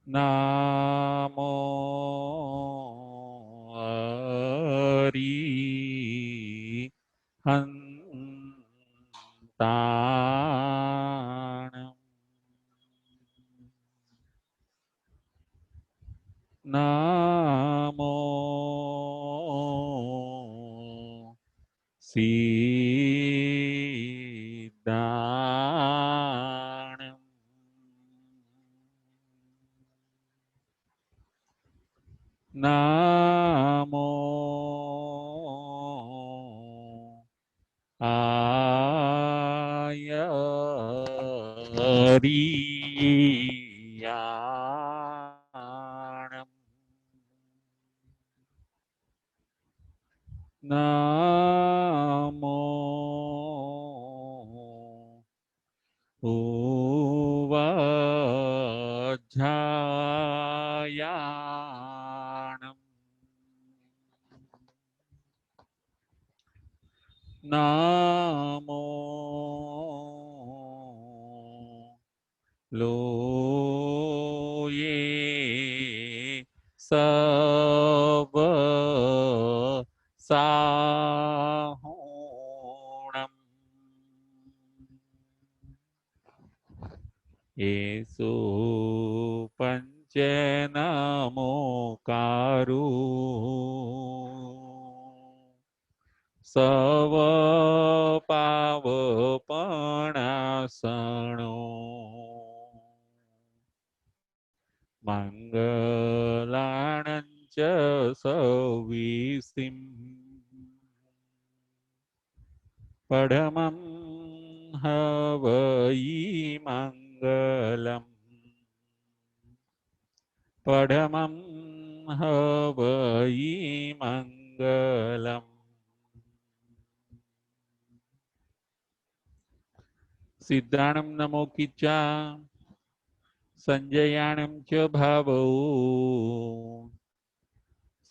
નામો હંતાણમ નામો સિદ્ધાણમ નામો આયરિયાણમ નામો ઉવાજાયાણમ નામો લોયે સવ સાહોણમ એસો પંચ નમોકારો સવ પાવપણાસણો મંગલાણં ચ સવિસિં પડમં હવઈ મંગલમ પડમં હવઈ મંગલમ સિદ્ધાણમ નમો કિચ્ચા સંજયાણમ ચ ભાવૌ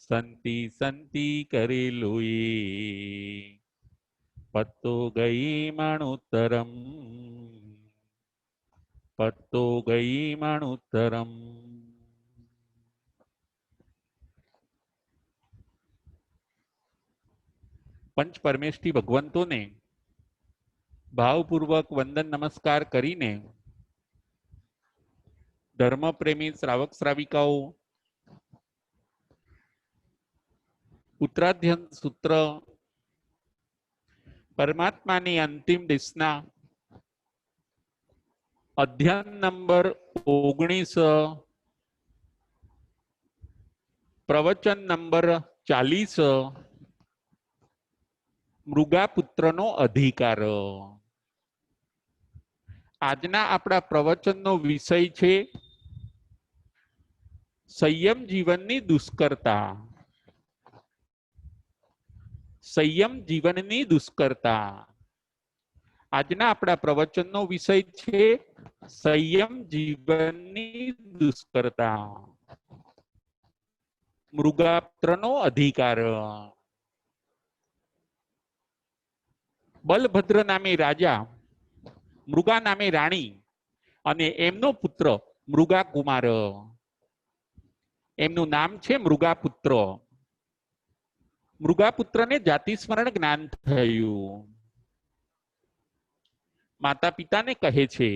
સંતિ સંતિ કરેલુયે પત્તો ગઈ મણુત્તરમ પત્તો ગઈ મણુત્તરમ પંચ પરમેષ્ઠી ભગવંતોને ભાવપૂર્વક વંદન નમસ્કાર કરીને ધર્મપ્રેમી શ્રાવક શ્રાવિકાઓ ઉત્તરાધ્યન સૂત્ર પરમાત્માની અંતિમ દિશના અધ્યાન નંબર 19 પ્રવચન નંબર 40 મૃગાપુત્રનો અધિકાર. આજના આપણા પ્રવચનનો વિષય છે સંયમ જીવનની દુષ્કરતા. સંયમ જીવનની દુષ્કરતા. આજના આપણા પ્રવચનનો વિષય છે સંયમ જીવનની દુષ્કરતા. મૃગાપુત્રનો અધિકાર. બલભદ્ર નામે રાજા, મૃગા નામે રાણી અને એમનો પુત્ર મૃગા કુમાર. એમનું નામ છે મૃગાપુત્ર. મૃગાપુત્રને જાતિ સ્મરણ જ્ઞાન થયું. માતા પિતાને કહે છે,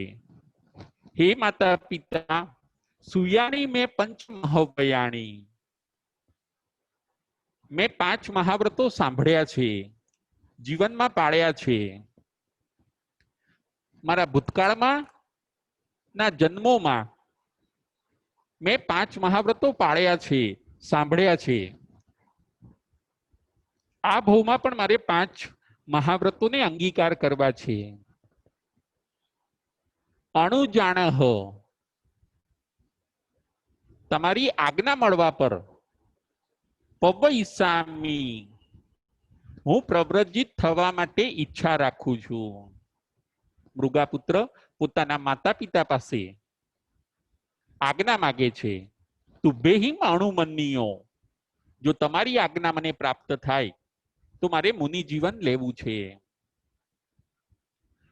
હે માતા પિતા, સુયાણી મેં પંચ મહાવ્રયાણી. મેં 5 મહાવ્રતો સાંભળ્યા છે, જીવનમાં પાળ્યા છે. મારા ભૂતકાળમાં ના જન્મોમાં મેં 5 મહાવ્રતો પાળ્યા છે, સાંભળ્યા છે. આ ભાવમાં પણ મારે 5 મહાવ્રતોને અંગીકાર કરવા છે. અણુજાણ તમારી આજ્ઞા મળવા પર પવઈસામી હું પ્રવ્રજિત થવા માટે ઈચ્છા રાખું છું. મૃગાપુત્ર પોતાના માતા પિતા પાસે આજ્ઞા માગે છે. તુભ્યેહિમ અણુમન્યો, જો તમારી આજ્ઞા મને પ્રાપ્ત થાય તો મારે મુનિ જીવન લેવું છે.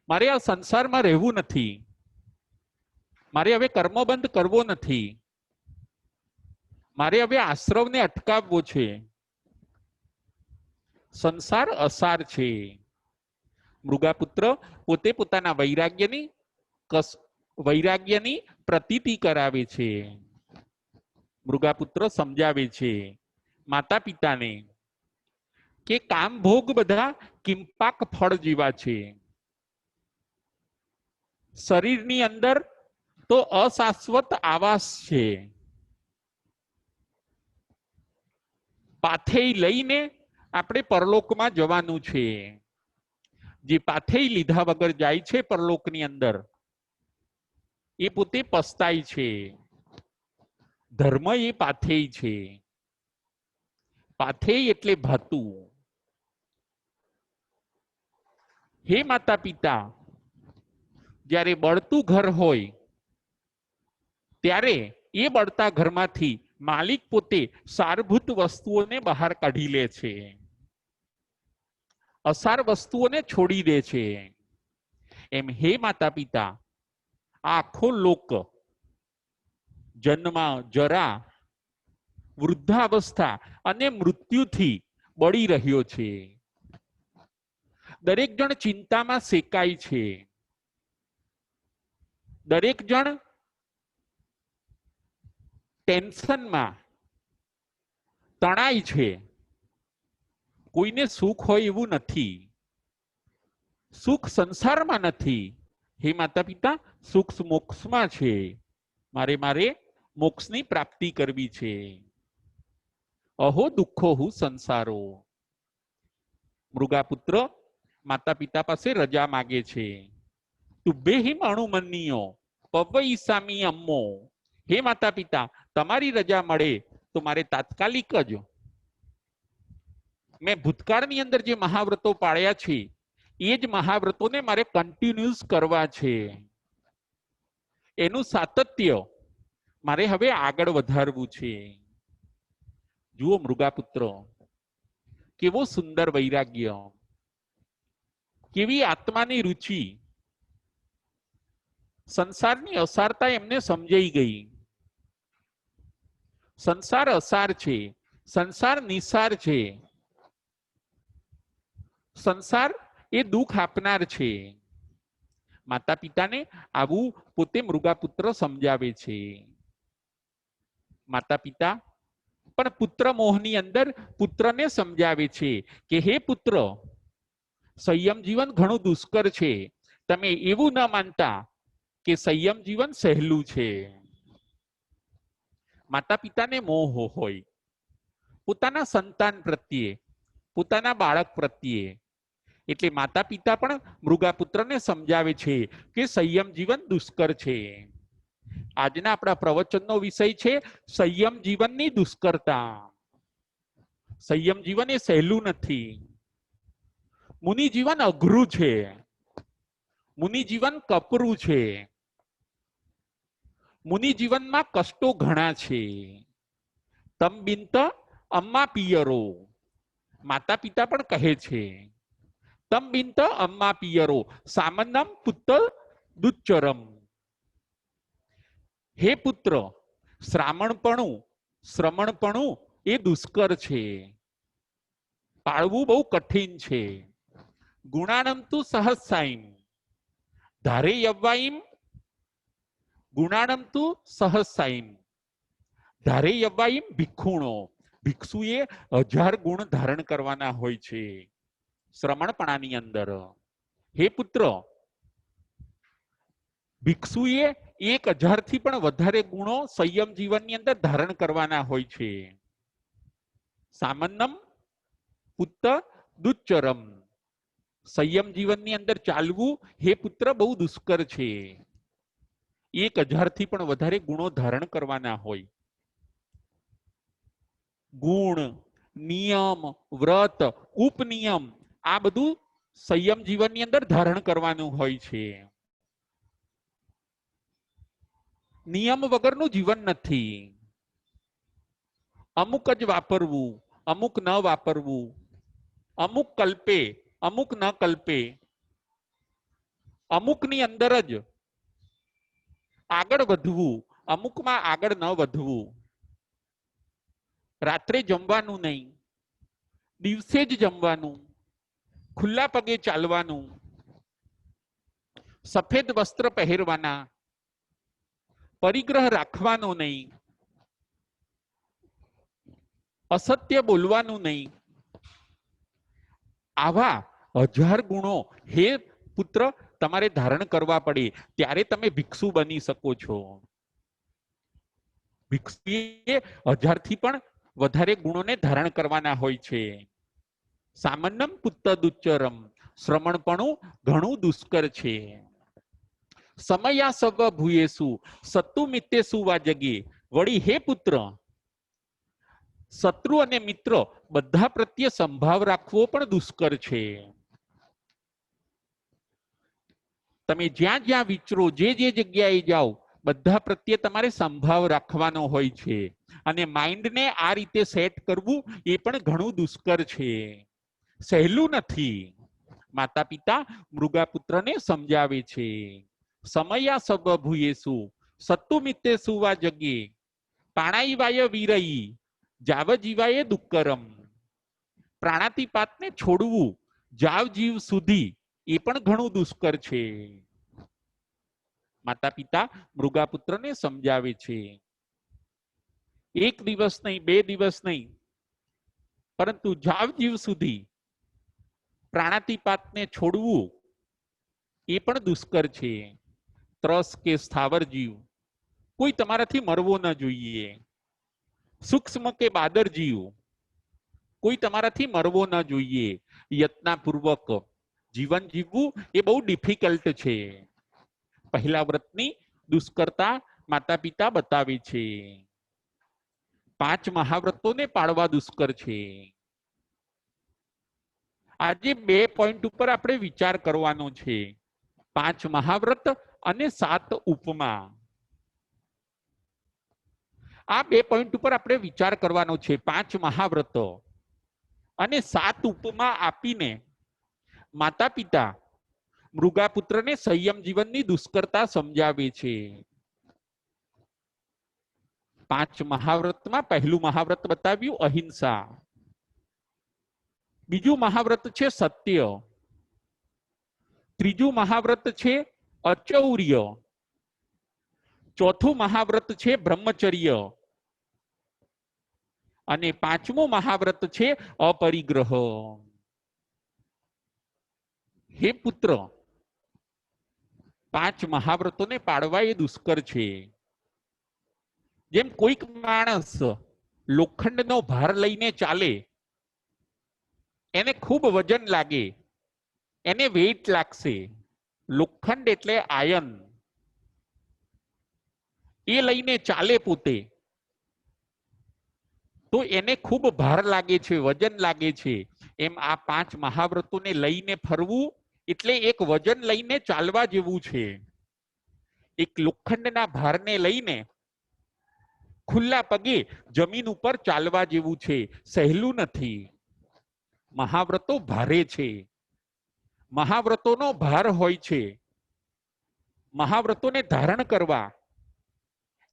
મારે આ સંસારમાં રહેવું નથી. મારે હવે કર્મબંધ કરવો નથી. મારે હવે આશ્રવને અટકાવવો છે. સંસાર અસાર છે. મૃગાપુત્ર પોતે પોતાના વૈરાગ્યની પ્રતીતિ કરાવે છે. મૃગાપુત્ર સમજાવે છે માતા પિતાને કે કામ ભોગ બધા કિંપાક ફળ જેવા છે. શરીરની અંદર તો અશાશ્વત આવાસ છે. પાથેય લઈને આપણે પરલોકમાં જવાનું છે. જે પાથેય લીધા વગર જાય છે પરલોકની અંદર એ પોતે પસ્તાય છે. ધર્મ એ પાથેય છે. પાથેય એટલે ભાતું. હે માતા પિતા, જ્યારે બળતું ઘર હોય ત્યારે એ બળતા ઘરમાંથી માલિક પોતે સારભૂત વસ્તુઓને બહાર કાઢી લે છે. અસાર વસ્તુઓને છોડી દે છે. એમ હે માતા પિતા, આખો લોક જન્મ, જરા, વૃદ્ધાવસ્થા અને મૃત્યુથી બળી રહ્યો છે. દરેક જણ ચિંતામાં શેકાય છે. દરેક જણ ટેન્શનમાં તણાય છે. કોઈને સુખ હોય એવું નથી. સુખ સંસારમાં નથી. હે માતા પિતા, સુખ મોક્ષમાં છે. મારે મોક્ષની પ્રાપ્તિ કરવી છે. અહો દુઃખો હું સંસારો. મૃગાપુત્ર માતા પિતા પાસે રજા માગે છે. તુબ્બેહિમ અણુમન્યો પવઈસામી અમ્મો. હે માતા પિતા, તમારી રજા મળે તો મારે તાત્કાલિક જ મેં ભૂતકાળની અંદર જે મહાવ્રતો પાળ્યા છે એ જ મહાવ્રતોને મારે કન્ટિન્યુઅસ કરવા છે. એનું સાતત્ય મારે હવે આગળ વધારવું છે. જુઓ મૃગાપુત્ર, કેવો સુંદર વૈરાગ્ય, કેવી આત્માની રુચિ. સંસારની અસારતા એમને સમજાઈ ગઈ. સંસાર અસાર છે, સંસાર નિસાર છે, સંસાર એ દુઃખ આપનાર છે. માતા પિતાને આવું પોતે મૃગાપુત્ર સમજાવે છે. માતા પિતા પણ પુત્ર મોહની અંદર પુત્રને સમજાવે છે કે હે પુત્ર, સંયમ જીવન ઘણું દુષ્કર છે. તમે એવું ન માનતા કે સંયમ જીવન સહેલું છે. માતા પિતાને મોહ હોય પોતાના સંતાન પ્રત્યે, પોતાના બાળક પ્રત્યે. એટલે માતા પિતા પણ મૃગાપુત્રને સમજાવે છે કે સંયમ જીવન દુષ્કર છે. આજના આપણા પ્રવચનનો વિષય છે સંયમ જીવનની દુષ્કરતા. સંયમ જીવન એ સહેલું નથી. મુનિ જીવન અઘરું છે. મુનિ જીવન કપરું છે. મુનિ જીવનમાં કષ્ટો ઘણા છે. તમ બિનત અમ્મા પિયરો. માતા પિતા પણ કહે છે તમ બિનત અમ્મા પિયરો સામન્નમ પુત્ર દુચ્ચરમ. હે પુત્ર, શ્રમણપણું એ દુષ્કર છે. પાળવું બહુ કઠિન છે. ગુણાનમ તું સહસાઈમ ધારે યવ્વાઈમ. ગુણાનમ તું સહસાઈમ ધારે યવ્વાઈમ ભિક્ષુણો. ભિક્ષુએ 1000 ગુણ ધારણ કરવાના હોય છે શ્રમણપણાની અંદર. હે પુત્ર, ભિક્ષુએ 1000 થી પણ વધારે ગુણો સંયમ જીવનની અંદર ધારણ કરવાના હોય છે. સામન્નમ પુત્ર દુચ્ચરમ. સંયમ જીવનની અંદર ચાલવું હે પુત્ર બહુ દુષ્કર છે. 1000 થી પણ વધારે ગુણો ધારણ કરવાના હોય. ગુણ, નિયમ, વ્રત, ઉપનિયમ આ બધું સંયમ જીવનની અંદર ધારણ કરવાનું હોય છે. નિયમ વગરનું જીવન નથી. અમુક જ વાપરવું, અમુક ન વાપરવું, અમુક કલ્પે, અમુક ન કલ્પે, અમુકની અંદર જ આગળ વધવું, અમુકમાં આગળ ન વધવું. રાત્રે જમવાનું નહીં, દિવસે જ જમવાનું, ખુલ્લા પગે ચાલવાનું, સફેદ વસ્ત્ર પહેરવાના, પરિગ્રહ રાખવાનો નહીં, અસત્ય બોલવાનું નહીં. આવા 1000 ગુણો હે પુત્ર તમારે ધારણ કરવા પડે, ત્યારે તમે ભિક્ષુ બની શકો છો. ભિક્ષુએ 1000 થી પણ વધારે ગુણોને ધારણ કરવાના હોય છે. સામાન્યમ પુત્ર દુચ્ચરમ, શ્રમણપણું ઘણું દુષ્કર છે. સમયા સવ ભૂયેસુ સત્તુ મિત્તેસુ વા જગે. વળી હે પુત્ર, શત્રુ અને મિત્ર બધા પ્રત્યે સંભાવ રાખવો પણ દુષ્કર છે. તમે જ્યાં જ્યાં વિચરો, જે જગ્યાએ જાઓ, બધા પ્રત્યે તમારે સંભાવ રાખવાનો હોય છે. અને માઇન્ડને આ રીતે સેટ કરવું એ પણ ઘણું દુષ્કર છે, સહેલું નથી. માતા પિતા મૃગાપુત્રને સમજાવે છે. સમયા સબ ભૂયેસુ સત્તુ મિત્તેસુ વા જગે. પ્રાણાઈવાય વીરઈ જાવ જીવાય દુક્કરમ. પ્રાણાતિપાતને છોડવું જાવ જીવ સુધી એ પણ ઘણું દુષ્કર છે. માતા પિતા મૃગાપુત્રને સમજાવે છે. એક દિવસ નહીં, 2 દિવસ નહીં, પરંતુ જાવ જીવ સુધી પ્રાણાતિપાતને છોડવું એ પણ દુષ્કર છે. ત્રસ કે સ્થાવર જીવ કોઈ તમારાથી મરવો ન જોઈએ. સૂક્ષ્મ કે બાદર જીવ કોઈ તમારાથી મરવો ન જોઈએ. યત્નપૂર્વક જીવન જીવવું એ બહુ ડિફિકલ્ટ છે. પહેલા વ્રતની દુષ્કરતા માતા પિતા બતાવે છે. 5 મહાવ્રતોને પાળવા દુષ્કર છે. આજે 2 પોઈન્ટ ઉપર આપણે વિચાર કરવાનો છે. 5 મહાવ્રત અને 7 ઉપમા. આ 2 પોઈન્ટ ઉપર આપણે વિચાર કરવાનો છે. 5 મહાવ્રતો અને 7 ઉપમા આપીને માતા પિતા મૃગાપુત્રને સંયમ જીવનની દુષ્કરતા સમજાવે છે. 5 મહાવ્રતમાં પહેલું મહાવ્રત બતાવ્યું અહિંસા, બીજું મહાવ્રત છે સત્ય, ત્રીજું મહાવ્રત છે અચૌર્ય, ચોથું મહાવ્રત છે બ્રહ્મચર્ય અને 5મું મહાવ્રત છે અપરિગ્રહ. હે પુત્ર, 5 મહાવ્રતોને પાળવા એ દુષ્કર છે. જેમ કોઈક માણસ લોખંડનો ભાર લઈને ચાલે, એને ખૂબ વજન લાગે, એને વેઇટ લાગશે. લોખંડ એટલે આયન, એ લઈને ચાલે પોતે તો એને ખૂબ ભાર લાગે છે, વજન લાગે છે. એમ આ 5 મહાવ્રતોને લઈને ફરવું એટલે એક વજન લઈને ચાલવા જેવું છે. એક લોખંડના ભારને લઈને ખુલ્લા પગે જમીન ઉપર ચાલવા જેવું છે, સહેલું નથી. મહાવ્રતો ભારે છે, મહાવ્રતોનો ભાર હોય છે. મહાવ્રતોને ધારણ કરવા,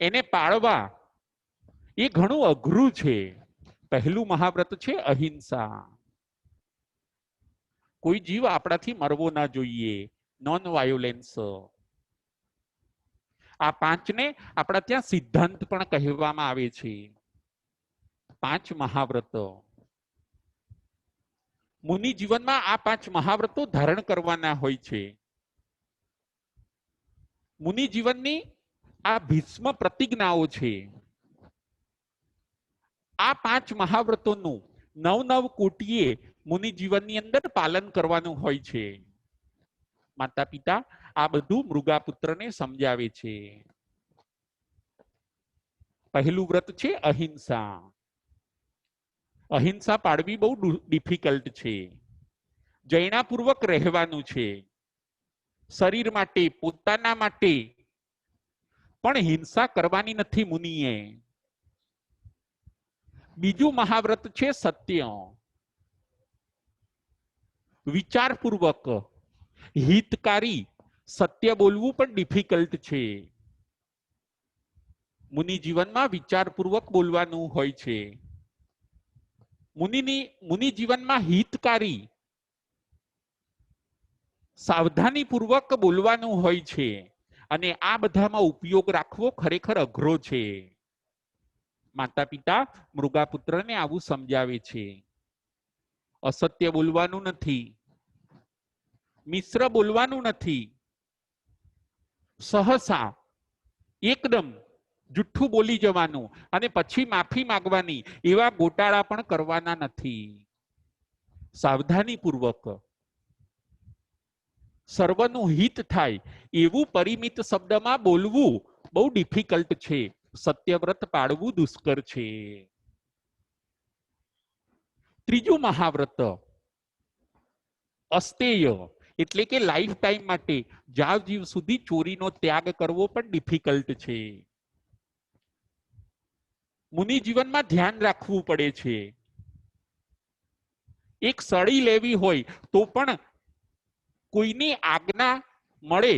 એને પાળવા એ ઘણું અઘરું છે. પહેલું મહાવ્રત છે અહિંસા. કોઈ જીવ આપણાથી મરવો ના જોઈએ, નોન વાયોલેન્સ. આ 5ને આપણા ત્યાં સિદ્ધાંત પણ કહેવામાં આવે છે. 5 મહાવ્રત. મુનિ જીવનમાં આ 5 મહાવ્રતો ધારણ કરવાના હોય છે. મુનિ જીવનની આ ભીષ્મ પ્રતિજ્ઞાઓ છે. આ 5 મહાવ્રતોનું 9 કોટીએ મુનિ જીવનની અંદર પાલન કરવાનું હોય છે. માતા પિતા આ બધું મૃગાપુત્રને સમજાવે છે. પહેલું વ્રત છે અહિંસા. અહિંસા પાડવી બહુ ડિફિકલ્ટ છે. જૈનાપૂર્વક રહેવાનું છે. શરીર માટે, પોતાના માટે પણ હિંસા કરવાની નથી મુનિએ. બીજું મહાવ્રત છે સત્ય. વિચારપૂર્વક હિતકારી સત્ય બોલવું પણ ડિફિકલ્ટ છે. મુનિ જીવનમાં વિચારપૂર્વક બોલવાનું હોય છે. મુનિ જીવનમાં હિતકારી સાવધાની પૂર્વક બોલવાનું હોય છે અને આ બધામાં ઉપયોગ રાખવો ખરેખર અઘરો છે. માતા પિતા મૃગાપુત્રને આવું સમજાવે છે. અસત્ય બોલવાનું નથી, મિશ્ર બોલવાનું નથી, સહસા એકદમ જુઠ્ઠું બોલી જવાનું અને પછી માફી માંગવાની એવા ગોટાળા પણ કરવાના નથી. સાવધાની પૂર્વક સર્વનું હિત થાય એવું પરિમિત શબ્દમાં બોલવું બહુ ડિફિકલ્ટ છે. સત્યવ્રત પાળવું દુષ્કર છે. ત્રીજું મહાવ્રત અસ્તેય, એટલે કે લાઈફ ટાઈમ માટે જાવ જીવ સુધી ચોરીનો ત્યાગ કરવો પણ ડિફિકલ્ટ છે. મુનિ જીવનમાં ધ્યાન રાખવું પડે છે. એક સળી લેવી હોય તો પણ કોઈની આજ્ઞા મળે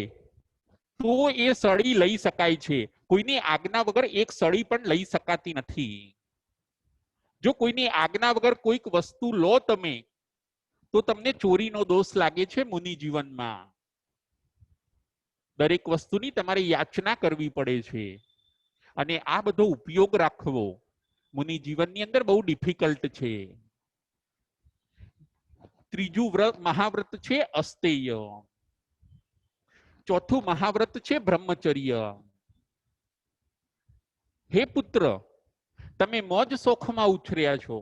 તો એ સળી લઈ શકાય છે. કોઈની આજ્ઞા વગર એક સળી પણ લઈ શકાતી નથી. જો કોઈની આજ્ઞા વગર કોઈક વસ્તુ લો તમે તો તમને ચોરીનો દોષ લાગે છે. મુનિ જીવનમાં દરેક વસ્તુની તમારે યાચના કરવી પડે છે અને આ બધો ઉપયોગ રાખવો મુનિ જીવનની અંદર બહુ ડિફિકલ્ટ છે. ત્રીજું મહાવ્રત છે અસ્તેય. ચોથું મહાવ્રત છે બ્રહ્મચર્ય. હે પુત્ર, તમે મોજ શોખમાં ઉછર્યા છો,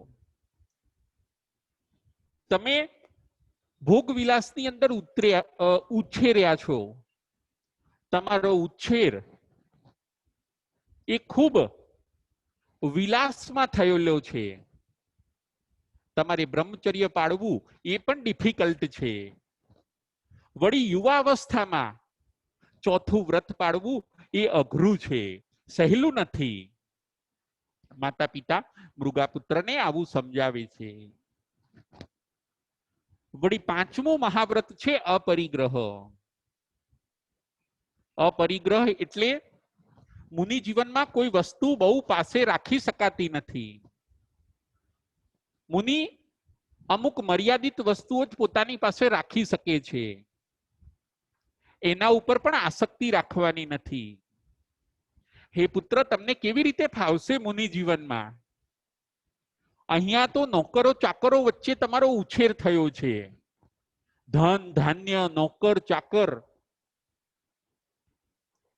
તમે ભોગ વિલાસની અંદર ઉછેર્યા છો. તમારો ઉછેર એ ખૂબ વિલાસમાં થયેલો છે. તમારે બ્રહ્મચર્ય પાળવું એ પણ ડિફિકલ્ટ છે. વળી યુવાવસ્થામાં ચોથું વ્રત પાળવું એ અઘરું છે, સહેલું નથી. માતા પિતા મૃગાપુત્રને આવું સમજાવે છે. વળી પાંચમું મહાવ્રત છે અપરિગ્રહ. અપરિગ્રહ એટલે મુનિ જીવનમાં કોઈ વસ્તુ બહુ પાસે રાખી શકાતી નથી. મુનિ અમુક મર્યાદિત વસ્તુઓ જ પોતાની પાસે રાખી શકે છે. એના ઉપર પણ આસક્તિ રાખવાની નથી. હે પુત્ર, તમને કેવી રીતે ફાવશે મુનિ જીવનમાં? અહીંયા તો નોકરો ચાકરો વચ્ચે તમારો ઉછેર થયો છે. ધન ધાન્ય નોકર ચાકર,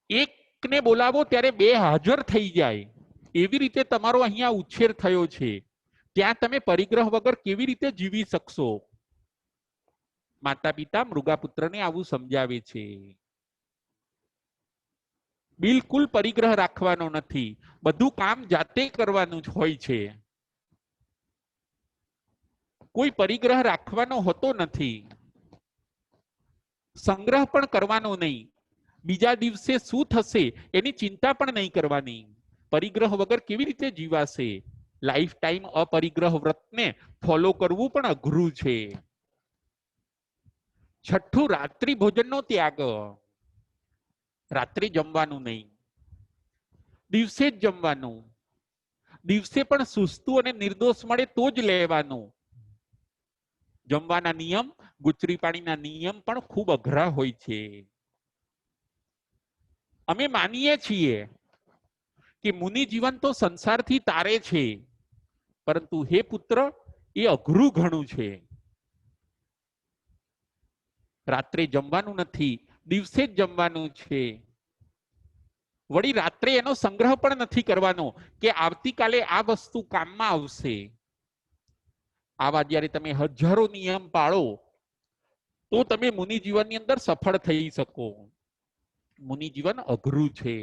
એકને બોલાવો ત્યારે બે હાજર થઈ જાય એવી રીતે તમારો અહીંયા ઉછેર થયો છે. ત્યાં તમે પરિગ્રહ વગર કેવી રીતે જીવી શકશો? માતા પિતા મૃગાપુત્રને આવું સમજાવે છે. બિલકુલ પરિગ્રહ રાખવાનો નથી, બધું કામ જાતે કરવાનું જ હોય છે. કોઈ પરિગ્રહ રાખવાનો હોતો નથી. સંગ્રહ પણ કરવાનો નહીં. બીજા દિવસે શું થશે એની ચિંતા પણ નહીં કરવાની. પરિગ્રહ વગર કેવી રીતે જીવાશે? લાઈફ ટાઈમ અપરિગ્રહ વ્રતને ફોલો કરવું પણ અઘરું છે. છઠ્ઠું રાત્રિ ભોજનનો ત્યાગ. રાત્રે જમવાનું નહીં, દિવસે જ જમવાનું. દિવસે પણ સુસ્તું અને નિર્દોષ મળે તો જ લેવાનું. જમવાના નિયમ, ગુચરી પાણીના નિયમ પણ ખૂબ અઘરા હોય છે. અમે માનીએ છીએ કે મુનિ જીવન તો સંસારથી તારે છે, પરંતુ હે પુત્ર, એ અઘરું ઘણું છે. રાત્રે જમવાનું નથી, દિવસે જ જમવાનું છે. વળી રાત્રે એનો સંગ્રહ પણ નથી કરવાનો કે આવતીકાલે આ વસ્તુ કામમાં આવશે. આવા જ્યારે તમે હજારો નિયમ પાળો તો તમે મુનિ જીવનની અંદર સફળ થઈ શકો. મુનિ જીવન અઘરું છે.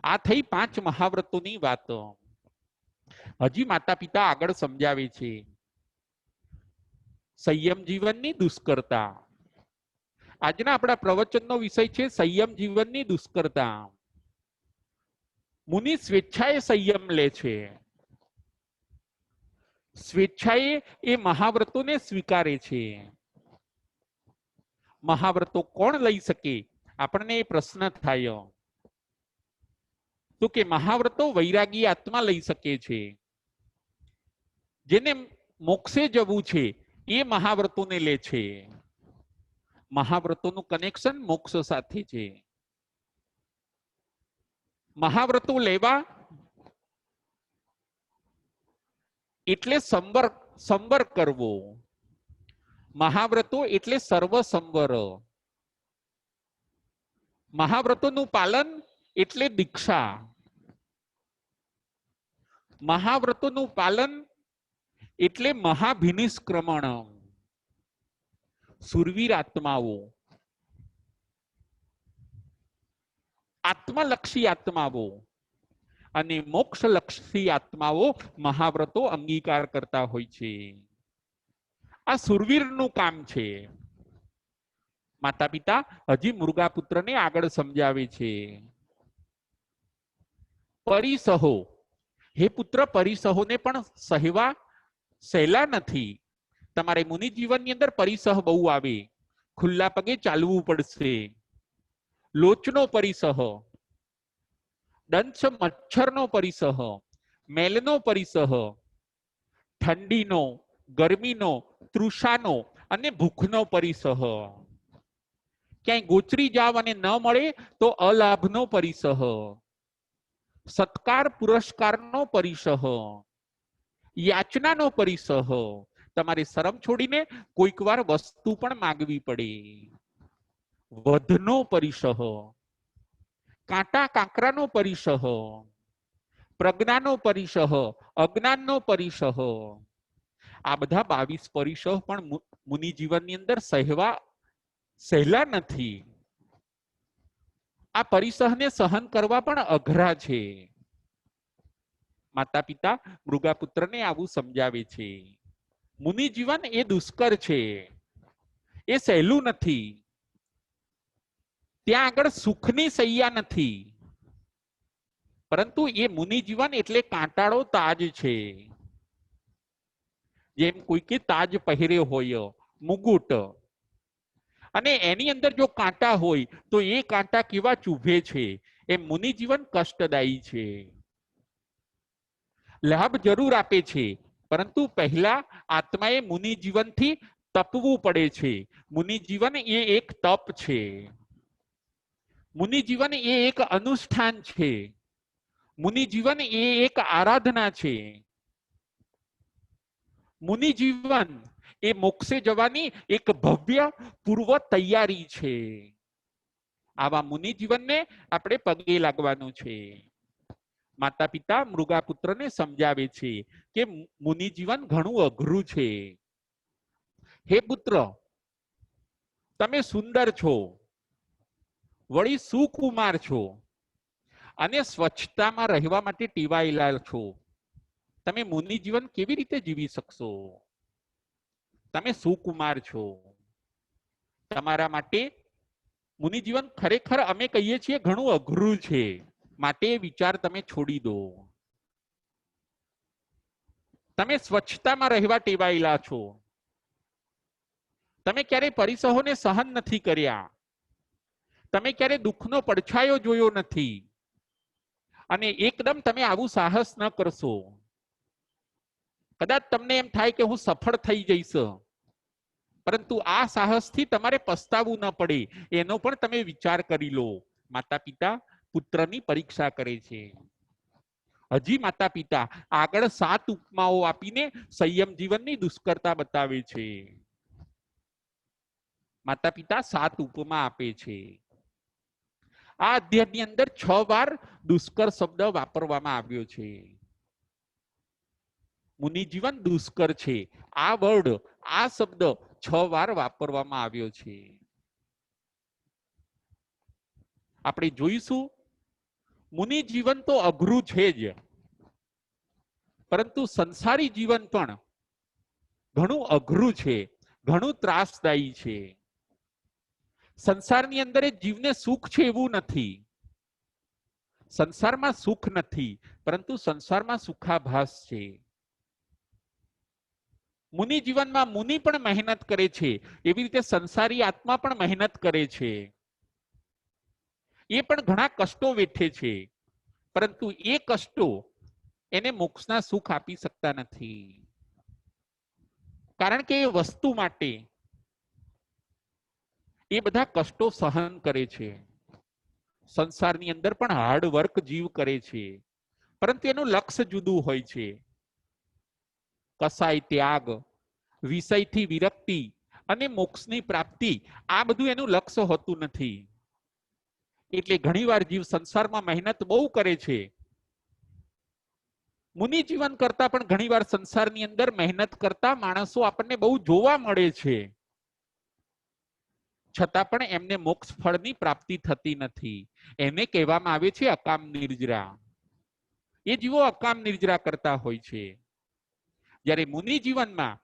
આ થઈ 5 મહાવ્રતોની વાત. હજી માતા પિતા આગળ સમજાવે છે. સંયમ જીવનની દુષ્કરતા. આજના આપણા પ્રવચનનો વિષય છે સંયમ જીવનની દુષ્કરતા. મુનિ સ્વેચ્છાએ સંયમ લે છે. સ્વેચ્છાએ એ મહાવ્રતોને સ્વીકારે છે. મહાવ્રતો કોણ લઈ શકે? આપણને એ પ્રશ્ન થાય. તો કે મહાવ્રતો વૈરાગી આત્મા લઈ શકે છે. જેને મોક્ષે જવું છે એ મહાવ્રતોને લે છે. મહાવ્રતોનું કનેક્શન મોક્ષ સાથે છે. મહાવ્રતો લેવા એટલે સંવર કરવો. મહાવ્રતો એટલે સર્વ સંવર. મહાવ્રતોનું પાલન એટલે દીક્ષા. મહાવ્રતોનું પાલન એટલે મહાભિનિષ્ક્રમણ. સુરવીર આત્માઓ, આત્મલક્ષી આત્માઓ અને મોક્ષલક્ષી આત્માઓ મહાવ્રતો અંગીકાર કરતા હોય છે. આ સુરવીરનું કામ છે. માતા પિતા હજી મૃગાપુત્રને આગળ સમજાવે છે. પરિસહો, હે પુત્ર, પરિસહોને પણ સહેવા સહેલા નથી. તમારે મુનિ જીવનની અંદર પરિસહ બહુ આવે. ખુલ્લા પગે ચાલવું પડશે. લોચનો પરિસહ, દંશ મચ્છરનો પરિસહ, મેલનો પરિસહ, ઠંડીનો, ગરમીનો, તૃષાનો અને ભૂખનો પરિસહ. ક્યાંય ગોચરી જાવ અને ન મળે તો અલાભનો પરિસહ. સત્કાર પુરસ્કારનો પરિસહ, યાચનાનો પરિસહ. તમારે શરમ છોડીને કોઈક વાર વસ્તુ પણ માંગવી પડે. વધનો પરિસહ, કાંટા કાંકરાનો પરિસહ, પ્રજ્ઞાનો પરિસહ, અજ્ઞાનનો પરિસહ. આ બધા 22 પરિસહ પણ મુનિ જીવનની અંદર સહેલા નથી. આ પરિસહને સહન કરવા પણ અઘરા છે. માતા પિતા મૃગાપુત્રને આવું સમજાવે છે. મુનિ જીવન એ દુષ્કર છે, એ સહેલું નથી. ત્યાં આગળ સુખની સૈયા નથી, પરંતુ એ મુનિ જીવન એટલે કાંટાળો તાજ છે. જેમ કોઈકે તાજ પહેર્યો હોય, મુગુટ, અને એની અંદર જો કાંટા હોય તો એ કાંટા કેવા ચૂભે છે. એ મુનિ જીવન કષ્ટદાયી છે. લાભ જરૂર આપે છે, પરંતુ પહેલા આત્માએ મુનિ જીવનથી તપવું પડે છે. મુનિ જીવન એ એક તપ છે. મુનિ જીવન એ એક અનુષ્ઠાન છે. મુનિ જીવન એ એક આરાધના છે. મુનિ જીવન એ મોક્ષે જવાની એક ભવ્ય પૂર્વ તૈયારી છે. આવા મુનિ જીવનને આપણે પગે લાગવાનું છે. માતા પિતા મૃગાપુત્રને સમજાવે છે કે મુનિ જીવન ઘણું અઘરું છે. હે પુત્ર, તમે સુંદર છો, વળી સુકુમાર છો અને સ્વચ્છતામાં રહેવા માટે ટેવાયેલા છો. તમે મુનિ જીવન કેવી રીતે જીવી શકશો? તમે સુકુમાર છો. તમારા માટે મુનિ જીવન ખરેખર અમે કહીએ છીએ ઘણું અઘરું છે. માટે વિચાર તમે છોડી દો. તમે સ્વચ્છતામાં રહેવા ટેવાયેલા છો. તમે ક્યારેય પરિસહોને સહન નથી કર્યા. તમે ક્યારે દુઃખનો પડછાયો જોયો નથી. અને એકદમ તમે આવું સાહસ ન કરશો. કદાચ તમને એમ થાય કે હું સફળ થઈ જઈશ, પરંતુ આ સાહસથી તમારે પસ્તાવું ન પડે એનો પણ તમે વિચાર કરી લો. માતા પિતા પુત્રની પરીક્ષા કરે છે. હજી માતા પિતા આગળ 7 ઉપમાઓ આપીને સંયમ જીવનની દુષ્કરતા બતાવે છે. માતા પિતા 7 ઉપમા આપે છે. આ અધ્યાયની અંદર 6 વાર દુષ્કર શબ્દ વાપરવામાં આવ્યો છે. મુનિ જીવન દુષ્કર છે. આ વર્ડ, આ શબ્દ 6 વાર વાપરવામાં આવ્યો છે. આપણે જોઈશું મુનિ જીવન તો અઘરું છે જ, પરંતુ સંસારી જીવન પણ ઘણું અઘરું છે, ઘણું ત્રાસદાયી છે. સંસારની અંદર જીવને સુખ છે એવું નથી. સંસારમાં સુખ નથી, પરંતુ સંસારમાં સુખાભાસ છે. મુનિ જીવનમાં મુનિ પણ મહેનત કરે છે, એવી રીતે સંસારી આત્મા પણ મહેનત કરે છે. એ પણ ઘણા કષ્ટો વેઠે છે, પરંતુ એ કષ્ટો એને મોક્ષના સુખ આપી શકતા નથી. કારણ કે એ વસ્તુ માટે એ બધા કષ્ટો સહન કરે છે. સંસારની અંદર પણ હાર્ડ વર્ક જીવ કરે છે, પરંતુ એનું લક્ષ્ય જુદું હોય છે. કસાય ત્યાગ, વિષયથી વિરક્તિ અને મોક્ષની પ્રાપ્તિ, આ બધું એનું લક્ષ્ય હોતું નથી. એટલે ઘણીવાર જીવ સંસારમાં મહેનત બહુ કરે છે. મુનિ જીવન કરતા પણ ઘણીવાર સંસારની અંદર મહેનત કરતા માણસો આપણને બહુ જોવા મળે છે, છતાં પણ એમને મોક્ષ ફળની પ્રાપ્તિ થતી નથી. એને કહેવામાં આવે છે અકામ નિર્જરા. એ જીવો અકામ નિર્જરા કરતા હોય છે. જ્યારે મુનિ જીવનમાં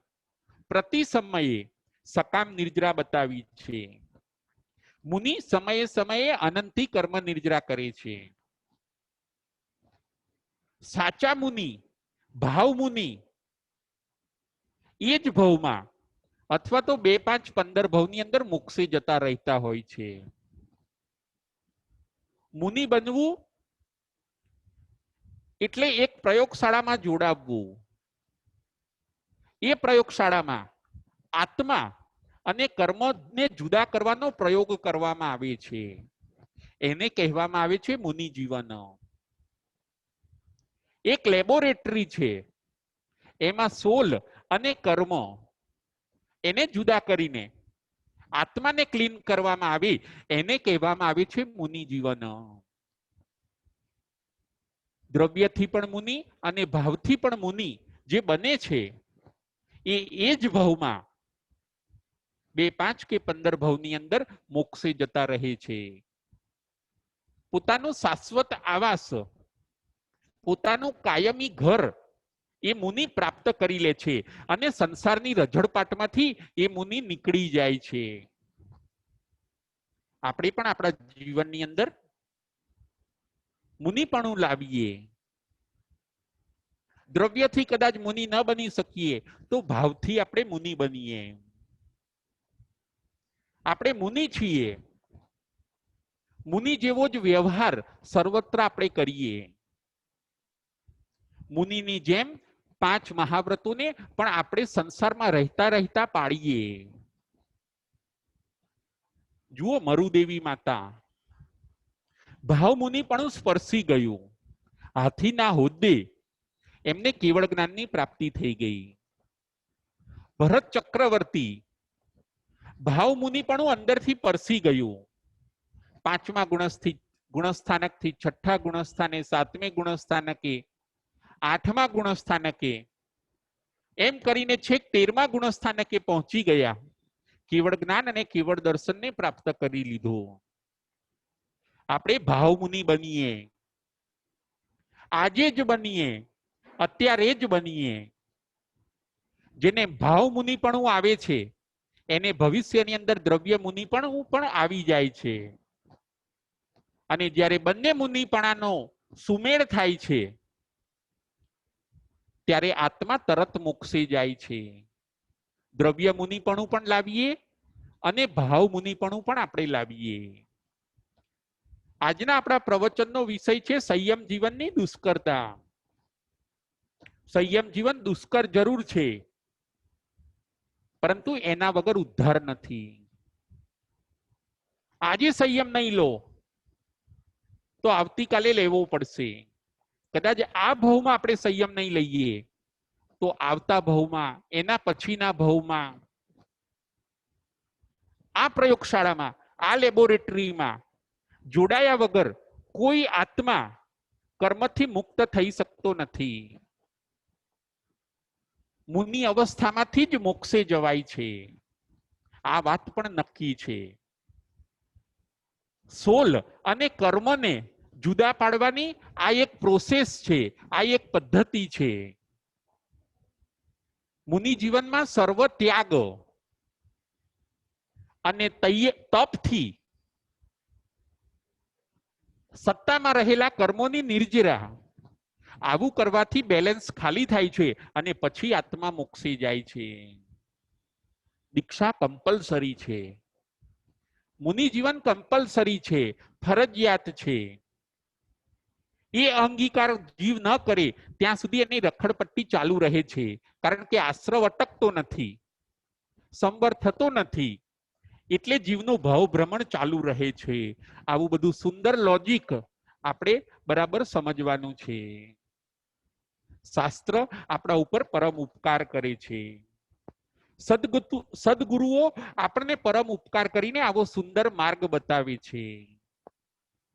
પ્રતિ સમયે સકામ નિર્જરા બતાવી છે. મુનિ સમયે સમયે અનંતી કર્મ નિર્જરા કરે છે. સાચા મુનિ, ભાવ મુનિ એ જ ભવમાં અથવા તો 2, 5, 15 ભવની અંદર મોક્ષે જતા રહેતા હોય છે. મુનિ બનવું એટલે એક પ્રયોગશાળામાં જોડાવવું. એ પ્રયોગશાળામાં આત્મા અને કર્મને જુદા કરવાનો પ્રયોગ કરવામાં આવે છે. એને કહેવામાં આવે છે મુનિ જીવન. એક લેબોરેટરી છે, એમાં સોલ અને કર્મ એને જુદા કરીને આત્માને ક્લીન કરવામાં આવે, એને કહેવામાં આવે છે મુનિ જીવન. દ્રવ્યથી પણ મુનિ અને ભાવથી પણ મુનિ જે બને છે, એ જ ભાવમાં 2, 5 કે 15 ભાવની અંદર મોક્ષે જતા રહે છે. પોતાનું શાશ્વત આવાસ, પોતાનું કાયમી ઘર એ મુનિ પ્રાપ્ત કરી લે છે અને સંસારની રઝળપાટમાંથી એ મુનિ નીકળી જાય છે. આપણે પણ આપણા જીવનની અંદર મુનિપણું લાવીએ. દ્રવ્યથી કદાચ મુનિ ન બની શકીએ તો ભાવથી આપણે મુનિ બનીએ. આપણે મુનિ છીએ, મુનિ જેવો જ વ્યવહાર સર્વત્ર આપણે કરીએ. મુનિની જેમ 5 મહાવ્રતોને પણ આપણે સંસારમાં રહેતા રહેતા પાળીએ. જુઓ મરુદેવી માતા, ભાવ મુનિ પણ સ્પર્શી ગયું. હાથીના હોદ્દે એમને કેવળ જ્ઞાનની પ્રાપ્તિ થઈ ગઈ. ભરત ચક્રવર્તી, ભાવ મુનિ પણ અંદરથી પરસી ગયું. 5મા ગુણસ્થાનકથી 6ઠા ગુણસ્થાને, 7મે ગુણસ્થાનકે, 8મા ગુણસ્થાનકે, એમ કરીને છેક 13મા ગુણસ્થાનકે પહોંચી ગયા. કેવળ જ્ઞાન અને કેવળ દર્શનને પ્રાપ્ત કરી લીધું. આપણે ભાવ મુનિ બનીએ, આજે જ બનીએ, અત્યારે જ બનીએ. જેને ભાવ મુનિ પણ આવે છે એને ભવિષ્યની અંદર દ્રવ્ય મુનિ પણ આવી જાય છે. અને જ્યારે બંને મુનિપણાનો સુમેળ થાય છે ત્યારે આત્મા તરત મોક્ષે જાય છે. દ્રવ્ય મુનિપણું પણ લાવીએ અને ભાવ મુનિપણું પણ આપણે લાવીએ. આજના આપણા પ્રવચનનો વિષય છે સંયમ જીવનની દુષ્કરતા. સંયમ જીવન દુષ્કર જરૂર છે, પરંતુ એના વગર ઉદ્ધાર નથી. આજે સંયમ નહીં લો તો આવતીકાલે લેવો પડશે. કદાચ આ ભાવમાં આપણે સંયમ નહીં લઈએ તો આવતા ભાવમાં, એના પછીના ભાવમાં, આ પ્રયોગશાળામાં, આ લેબોરેટરીમાં જોડાયા વગર કોઈ આત્મા કર્મથી મુક્ત થઈ શકતો નથી. મુનિ અવસ્થામાંથી જ મોક્ષે જવાય છે, આ વાત પણ નક્કી છે. સોલ અને કર્મને જુદા પાડવાની આ એક પ્રોસેસ છે, આ એક પદ્ધતિ છે. મુનિ જીવનમાં સર્વ ત્યાગ અને તપથી સત્તામાં રહેલા કર્મોની નિર્જરા, આવું કરવાથી બેલેન્સ ખાલી થાય છે અને પછી આત્મા મોક્ષે જાય છે. દીક્ષા કમ્પલસરી છે, મુનિ જીવન કમ્પલસરી છે, ફરજિયાત છે. એ અંગીકાર જીવ ન કરે ત્યાં સુધી એની રખડપટ્ટી ચાલુ રહે છે, કારણ કે આશ્રવ અટકતો નથી. સંવર થતો નથી, એટલે જીવનું ભાવ ભ્રમણ ચાલુ રહે છે. આવું બધું સુંદર લોજિક આપણે બરાબર સમજવાનું છે. શાસ્ત્ર આપણા ઉપર પરમ ઉપકાર કરે છે. સદગુરુઓ આપણને પરમ ઉપકાર કરીને આવો સુંદર માર્ગ બતાવે છે.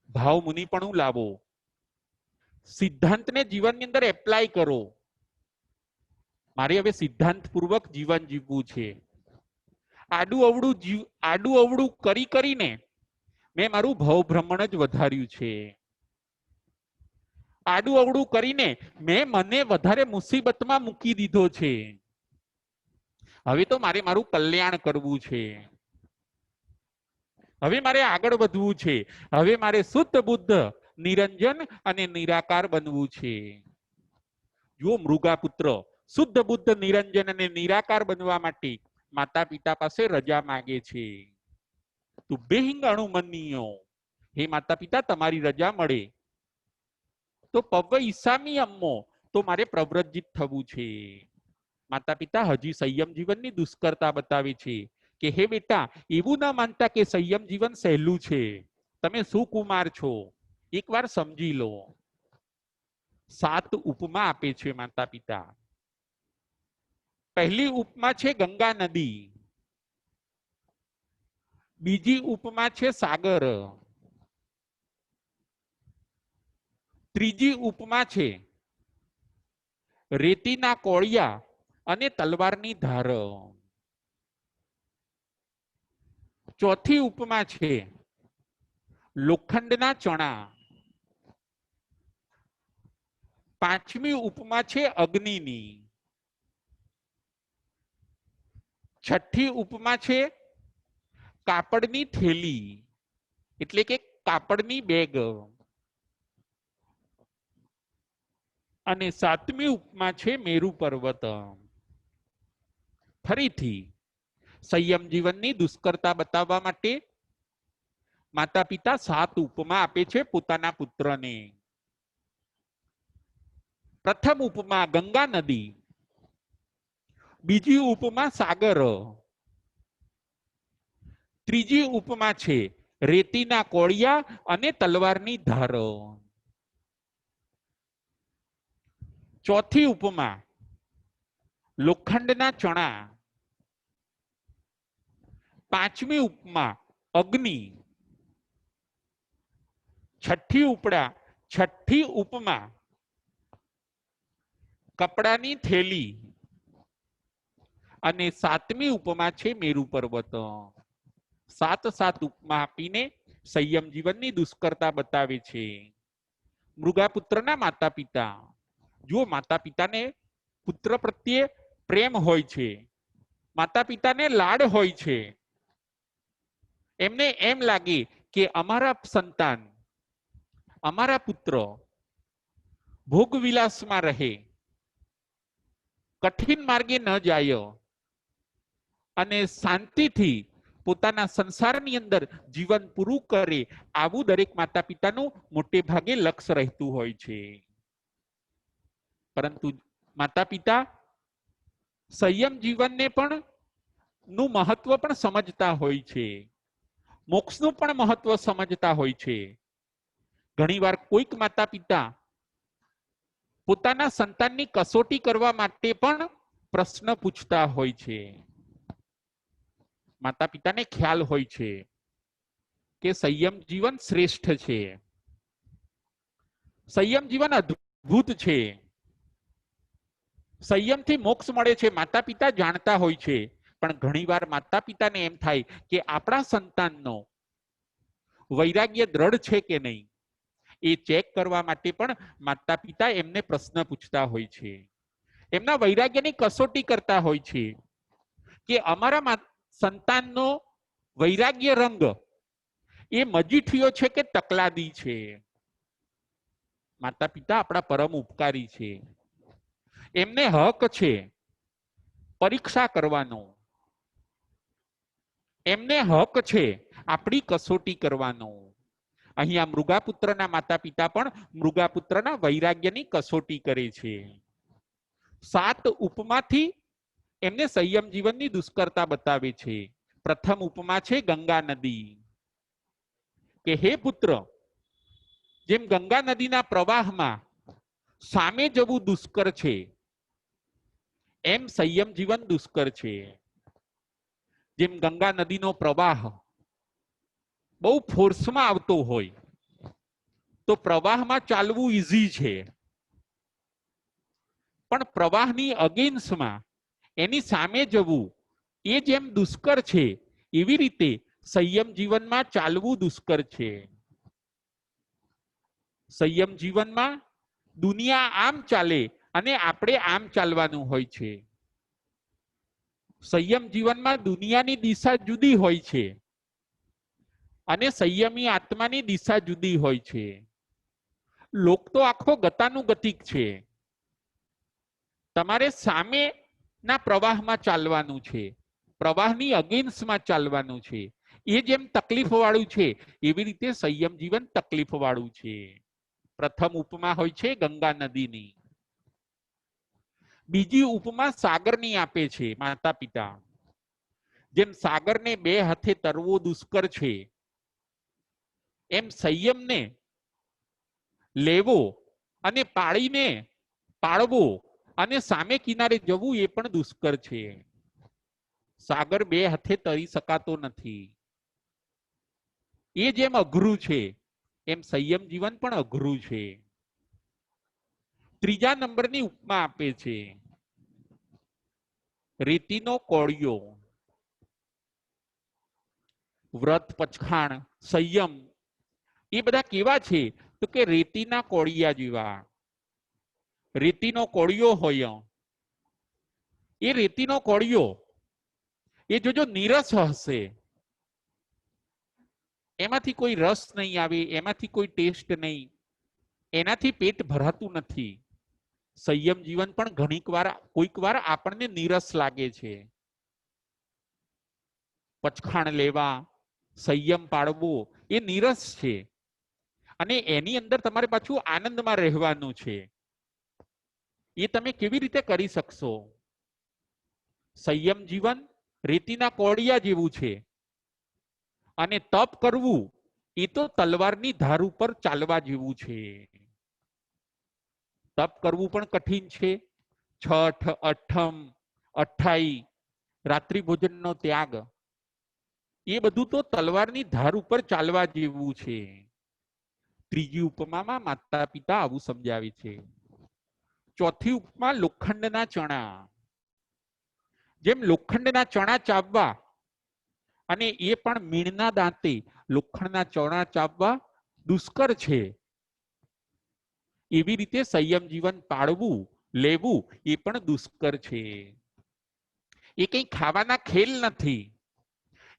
ભાવ મુનિપણું લાવો, સિદ્ધાંતને જીવનની અંદર એપ્લાય કરો. મારે હવે સિદ્ધાંત પૂર્વક જીવન જીવવું છે. આડું અવળું કરીને મેં મારું ભાવ ભ્રમણ જ વધાર્યું છે. આડું અવળું કરીને મેં મને વધારે મુસીબતમાં મૂકી દીધો છે. હવે તો મારે મારું કલ્યાણ કરવું છે. હવે મારે આગળ વધવું છે. હવે મારે શુદ્ધ બુદ્ધ, નિરંજન અને નિરાકાર બનવું છે. જો મૃગાપુત્ર શુદ્ધ બુદ્ધ, નિરંજન અને નિરાકાર બનવા માટે માતા પિતા પાસે રજા માંગે છે. તુભ્યેહિં અણુમન્યો, હે માતા પિતા તમારી રજા મળે તો પવ્વ ઈસામી અમ્મો, તો મારે પ્રવ્રજિત થવું છે. માતા પિતા હજી સંયમ જીવનની દુષ્કરતા બતાવે છે કે હે બેટા, એવું ના માનતા કે સંયમ જીવન સહેલું છે. તમે સુકુમાર છો, એકવાર સમજી લો. 7 ઉપમા આપે છે માતા પિતા. પહેલી ઉપમા છે ગંગા નદી, બીજી ઉપમા છે સાગર, ત્રીજી ઉપમા છે રેતીના કોળિયા અને તલવારની ધાર, ચોથી ઉપમા છે લોખંડના ચણા, પાંચમી ઉપમા છે અગ્નિની, છઠ્ઠી ઉપમા છે કાપડની થેલી એટલે કે કાપડની બેગ, અને સાતમી ઉપમા છે મેરુ પર્વત. ફરીથી સંયમ જીવનની દુષ્કરતા બતાવવા માટે માતા પિતા 7 ઉપમા આપે છે પોતાના પુત્રને. પ્રથમ ઉપમા ગંગા નદી, બીજી ઉપમા સાગર, ત્રીજી ઉપમા છે રેતીના કોળિયા અને તલવારની ધાર, ચોથી ઉપમા લોખંડના ચણા, પાંચમી ઉપમા અગ્નિ, છઠ્ઠી ઉપમા કપડાની થેલી અને સાતમી ઉપમા છે મેરુ પર્વત. 7 ઉપમા આપીને સંયમ જીવનની દુષ્કરતા બતાવે છે. મૃગાપુત્રના માતા પિતા, જો માતા પિતાને પુત્ર પ્રત્યે પ્રેમ હોય છે, માતા પિતાને લાડ હોય છે, એમને એમ લાગે કે અમારા સંતાન, અમારા પુત્ર ભોગવિલાસમાં રહે, કઠિન માર્ગે ન જાય અને શાંતિથી પોતાના સંસારની અંદર જીવન પૂરું કરે, આવું દરેક માતા પિતાનું મોટે ભાગે લક્ષ્ય રહેતું હોય છે. પરંતુ માતા પિતા સંયમ જીવનને પણ નું મહત્વ પણ સમજતા હોય છે, મોક્ષનું પણ મહત્વ સમજતા હોય છે. ઘણીવાર કોઈક માતા પિતા પોતાના સંતાનની કસોટી કરવા માટે પણ પ્રશ્ન પૂછતા હોય છે. માતા પિતાને ખ્યાલ હોય છે કે સંયમ જીવન શ્રેષ્ઠ છે, સંયમ જીવન અદ્ભુત છે, સંયમથી મોક્ષ મળે છે. માતા પિતા જાણતા હોય છે, પણ ઘણીવાર માતા પિતાને એમ થાય કે આપણા સંતાનનો વૈરાગ્ય દ્રઢ છે કે નહીં, એ ચેક કરવા માટે પણ માતા પિતા એમને પ્રશ્ન પૂછતા હોય છે, એમના વૈરાગ્યની કસોટી કરતા હોય છે કે અમારા સંતાનનો વૈરાગ્ય રંગ એ મજીઠિયો છે કે તકલાદી છે. માતા પિતા આપણા પરમ ઉપકારી છે, એમને હક છે પરીક્ષા કરવાનો, એમને હક છે આપણી કસોટી કરવાનો. અહીંયા મૃગાપુત્રના માતા પિતા પણ મૃગાપુત્રના વૈરાગ્યની કસોટી કરે છે. 7 ઉપમાથી એમને સંયમ જીવનની દુષ્કરતા બતાવે છે. પ્રથમ ઉપમા છે ગંગા નદી, કે હે પુત્ર, જેમ ગંગા નદીના પ્રવાહમાં સામે જવું દુષ્કર છે, એમ સંયમ જીવન દુષ્કર છે. જેમ ગંગા નદીનો પ્રવાહ બહુ ફોર્સમાં આવતો હોય તો પ્રવાહમાં ચાલવું ઈઝી છે, પણ પ્રવાહની અગેન્સ્ટમાં એની સામે જવું એ જેમ દુષ્કર છે, એવી રીતે સંયમ જીવનમાં ચાલવું દુષ્કર છે. સંયમ જીવનમાં દુનિયા આમ ચાલે અને આપણે આમ ચાલવાનું હોય છે. સંયમ જીવનમાં દુનિયાની દિશા જુદી હોય છે અને સંયમી આત્માની દિશા જુદી હોય છે. લોક તો આખો ગતાનુગતિક છે. તમારે સામેના પ્રવાહમાં ચાલવાનું છે, પ્રવાહની અગેન્સ્ટમાં ચાલવાનું છે. એ જેમ તકલીફ વાળું છે, એવી રીતે સંયમ જીવન તકલીફ વાળું છે. પ્રથમ ઉપમા હોય છે ગંગા નદીની. બીજી ઉપમા સાગરની આપે છે માતા પિતા. જેમ સાગરને બે હાથે તરવો દુષ્કર છે, એમ સંયમને લેવો અને પાળવો અને સામે કિનારે જવું એ પણ દુષ્કર છે. સાગર બે હાથે તરી શકાતો નથી. એ જેમ અઘરું છે, એમ સંયમ જીવન પણ અઘરું છે. ત્રીજા નંબરની ઉપમા આપે છે રેતીનો કોળિયો. વ્રત, પચખાણ, સંયમ એ બધા કેવા છે? તો કે રેતીના કોળિયા જેવા. રેતીનો કોળિયો હોય, એ રેતીનો કોળિયો એ જોજો નીરસ હશે, એમાંથી કોઈ રસ નહીં આવે, એમાંથી કોઈ ટેસ્ટ નહીં, એનાથી પેટ ભરાતું નથી. સંયમ જીવન પણ કોઈક વાર આપણને નીરસ લાગે છે. પચખાણ લેવા, સંયમ પાળવો એ નીરસ છે, અને એની અંદર તમારે પાછું આનંદમાં રહેવાનું છે. એ તમે કેવી રીતે કરી શકશો? સંયમ જીવન રેતીના કોળિયા જેવું છે, અને તપ કરવું એ તો તલવારની ધાર ઉપર ચાલવા જેવું છે. તપ કરવું પણ કઠિન છે. છઠ, અઠમ, અઠાઈ, રાત્રિ ભોજનનો ત્યાગ, એ બધું તો તલવારની ધાર ઉપર ચાલવા જેવું છે. ત્રીજી ઉપમામાં માતા પિતા આવું સમજાવે છે. ચોથી ઉપમા લોખંડના ચણા. જેમ લોખંડના ચણા ચાવવા, અને એ પણ મીણના દાંતે લોખંડના ચણા ચાવવા દુષ્કર છે, એવી રીતે સંયમ જીવન પાળવું, લેવું એ પણ દુષ્કર છે. એ કઈ ખાવાના ખેલ નથી,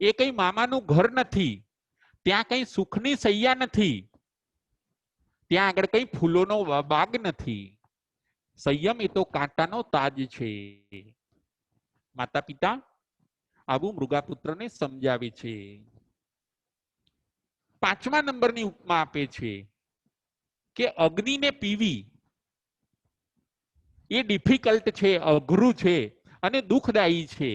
એ કઈ મામાનું ઘર નથી, ત્યાં કઈ સુખની સૈયા નથી, ત્યાં આગળ કઈ ફૂલોનો બાગ નથી. સંયમ એ તો કાંટાનો તાજ છે. માતા પિતા આવું મૃગાપુત્રને સમજાવે છે. પાંચમા નંબરની ઉપમા આપે છે કે અગ્નિને પીવી એ ડિફિકલ્ટ છે, અઘરું છે અને દુઃખદાયી છે.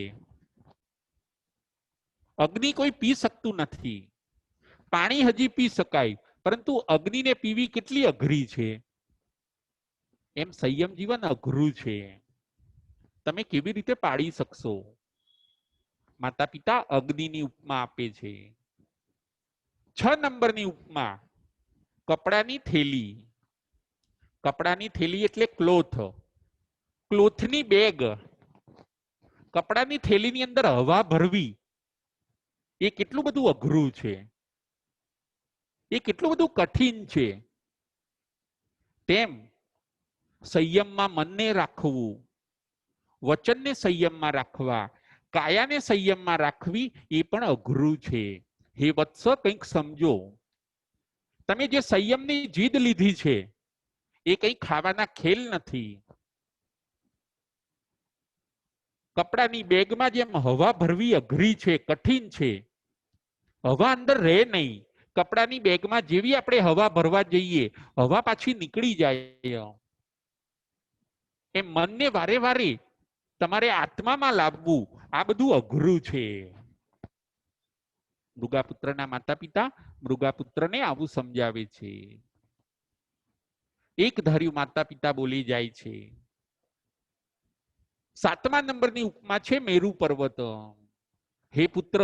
અગ્નિ કોઈ પી શકતું નથી. પાણી હજી પી શકાય, પરંતુ અગ્નિને પીવી કેટલી અઘરી છે. એમ સંયમ જીવન અઘરું છે. તમે કેવી રીતે પાળી શકશો? માતા પિતા અગ્નિની ઉપમા આપે છે. 6 નંબરની ઉપમા કપડાની થેલી. કપડાની થેલી એટલે ક્લોથ, ક્લોથની બેગ. કપડાની થેલીની અંદર હવા ભરવી એ કેટલું બધું અઘરું છે, એ કેટલું બધું કઠિન છે. તેમ સંયમમાં મનને રાખવું, વચનને સંયમમાં રાખવા, કાયાને સંયમમાં રાખવી એ પણ અઘરું છે. હે વત્સ, કંઈક સમજો. તમે જે સંયમની જીદ લીધી છે એ કંઈ ખાવાના ખેલ નથી. કપડાની બેગમાં જેમ હવા ભરવી અઘરી છે, કઠિન છે, હવા અંદર રહે નહીં. કપડાની બેગમાં જેવી આપણે હવા ભરવા જઈએ, હવા પાછી નીકળી જાય. એ મનને વારે વારે તમારે આત્મામાં લાવવું આ બધું અઘરું છે. મૃગાપુત્રના માતા પિતા મૃગાપુત્રને આવું સમજાવે છે. એક ધાર્યું માતા પિતા બોલી જાય છે. 7મા નંબરની ઉપમા છે મેરુ પર્વત. હે પુત્ર,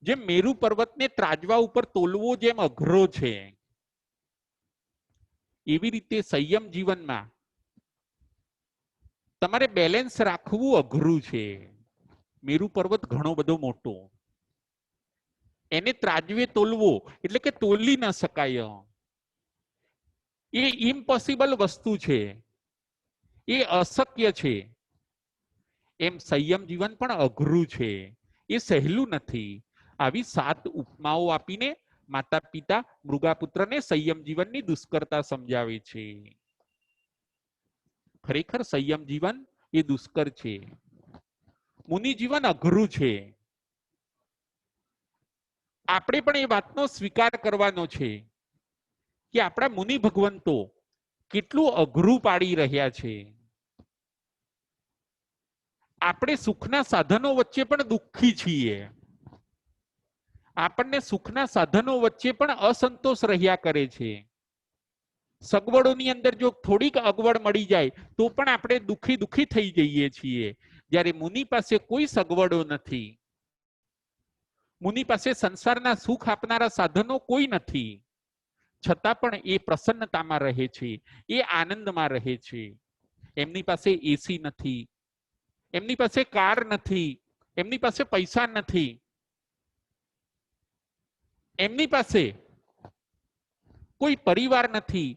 જેમ મેરુ પર્વતને ત્રાજવા ઉપર તોલવો જેમ અઘરો છે, એવી રીતે સંયમ જીવનમાં તમારે બેલેન્સ રાખવું અઘરું છે. મેરુ પર્વત ઘણો બધો મોટો, એને ત્રાજવે તોલવો એટલે કે તોલી ન શકાય. એ ઇમ્પોસિબલ વસ્તુ છે, એ અશક્ય છે. એમ સંયમ જીવન પણ અઘરું છે, એ સહેલું નથી. આવી 7 ઉપમાઓ આપીને માતા પિતા મૃગાપુત્રને સંયમ જીવનની દુષ્કરતા સમજાવે છે. ખરેખર સંયમ જીવન એ દુષ્કર છે. મુનિ જીવન અઘરું છે. આપણે પણ એ વાતનો સ્વીકાર કરવાનો છે કે આપણા મુનિ ભગવંતો કેટલું અઘરું પાડી રહ્યા છે. આપણે સુખના સાધનો વચ્ચે પણ દુઃખી છીએ. આપણને સુખના સાધનો વચ્ચે પણ અસંતોષ રહ્યા કરે છે. સગવડોની અંદર જો થોડીક અગવડ મળી જાય તો પણ આપણે દુઃખી થઈ જઈએ છીએ. જ્યારે મુનિ પાસે કોઈ સગવડો નથી, મુનિ પાસે સંસારના સુખ આપનારા સાધનો કોઈ નથી, છતાં પણ એ પ્રસન્નતામાં રહે છે, એ આનંદમાં રહે છે. એમની પાસે એસી નથી, એમની પાસે કાર નથી, એમની પાસે પૈસા નથી, એમની પાસે કોઈ પરિવાર નથી,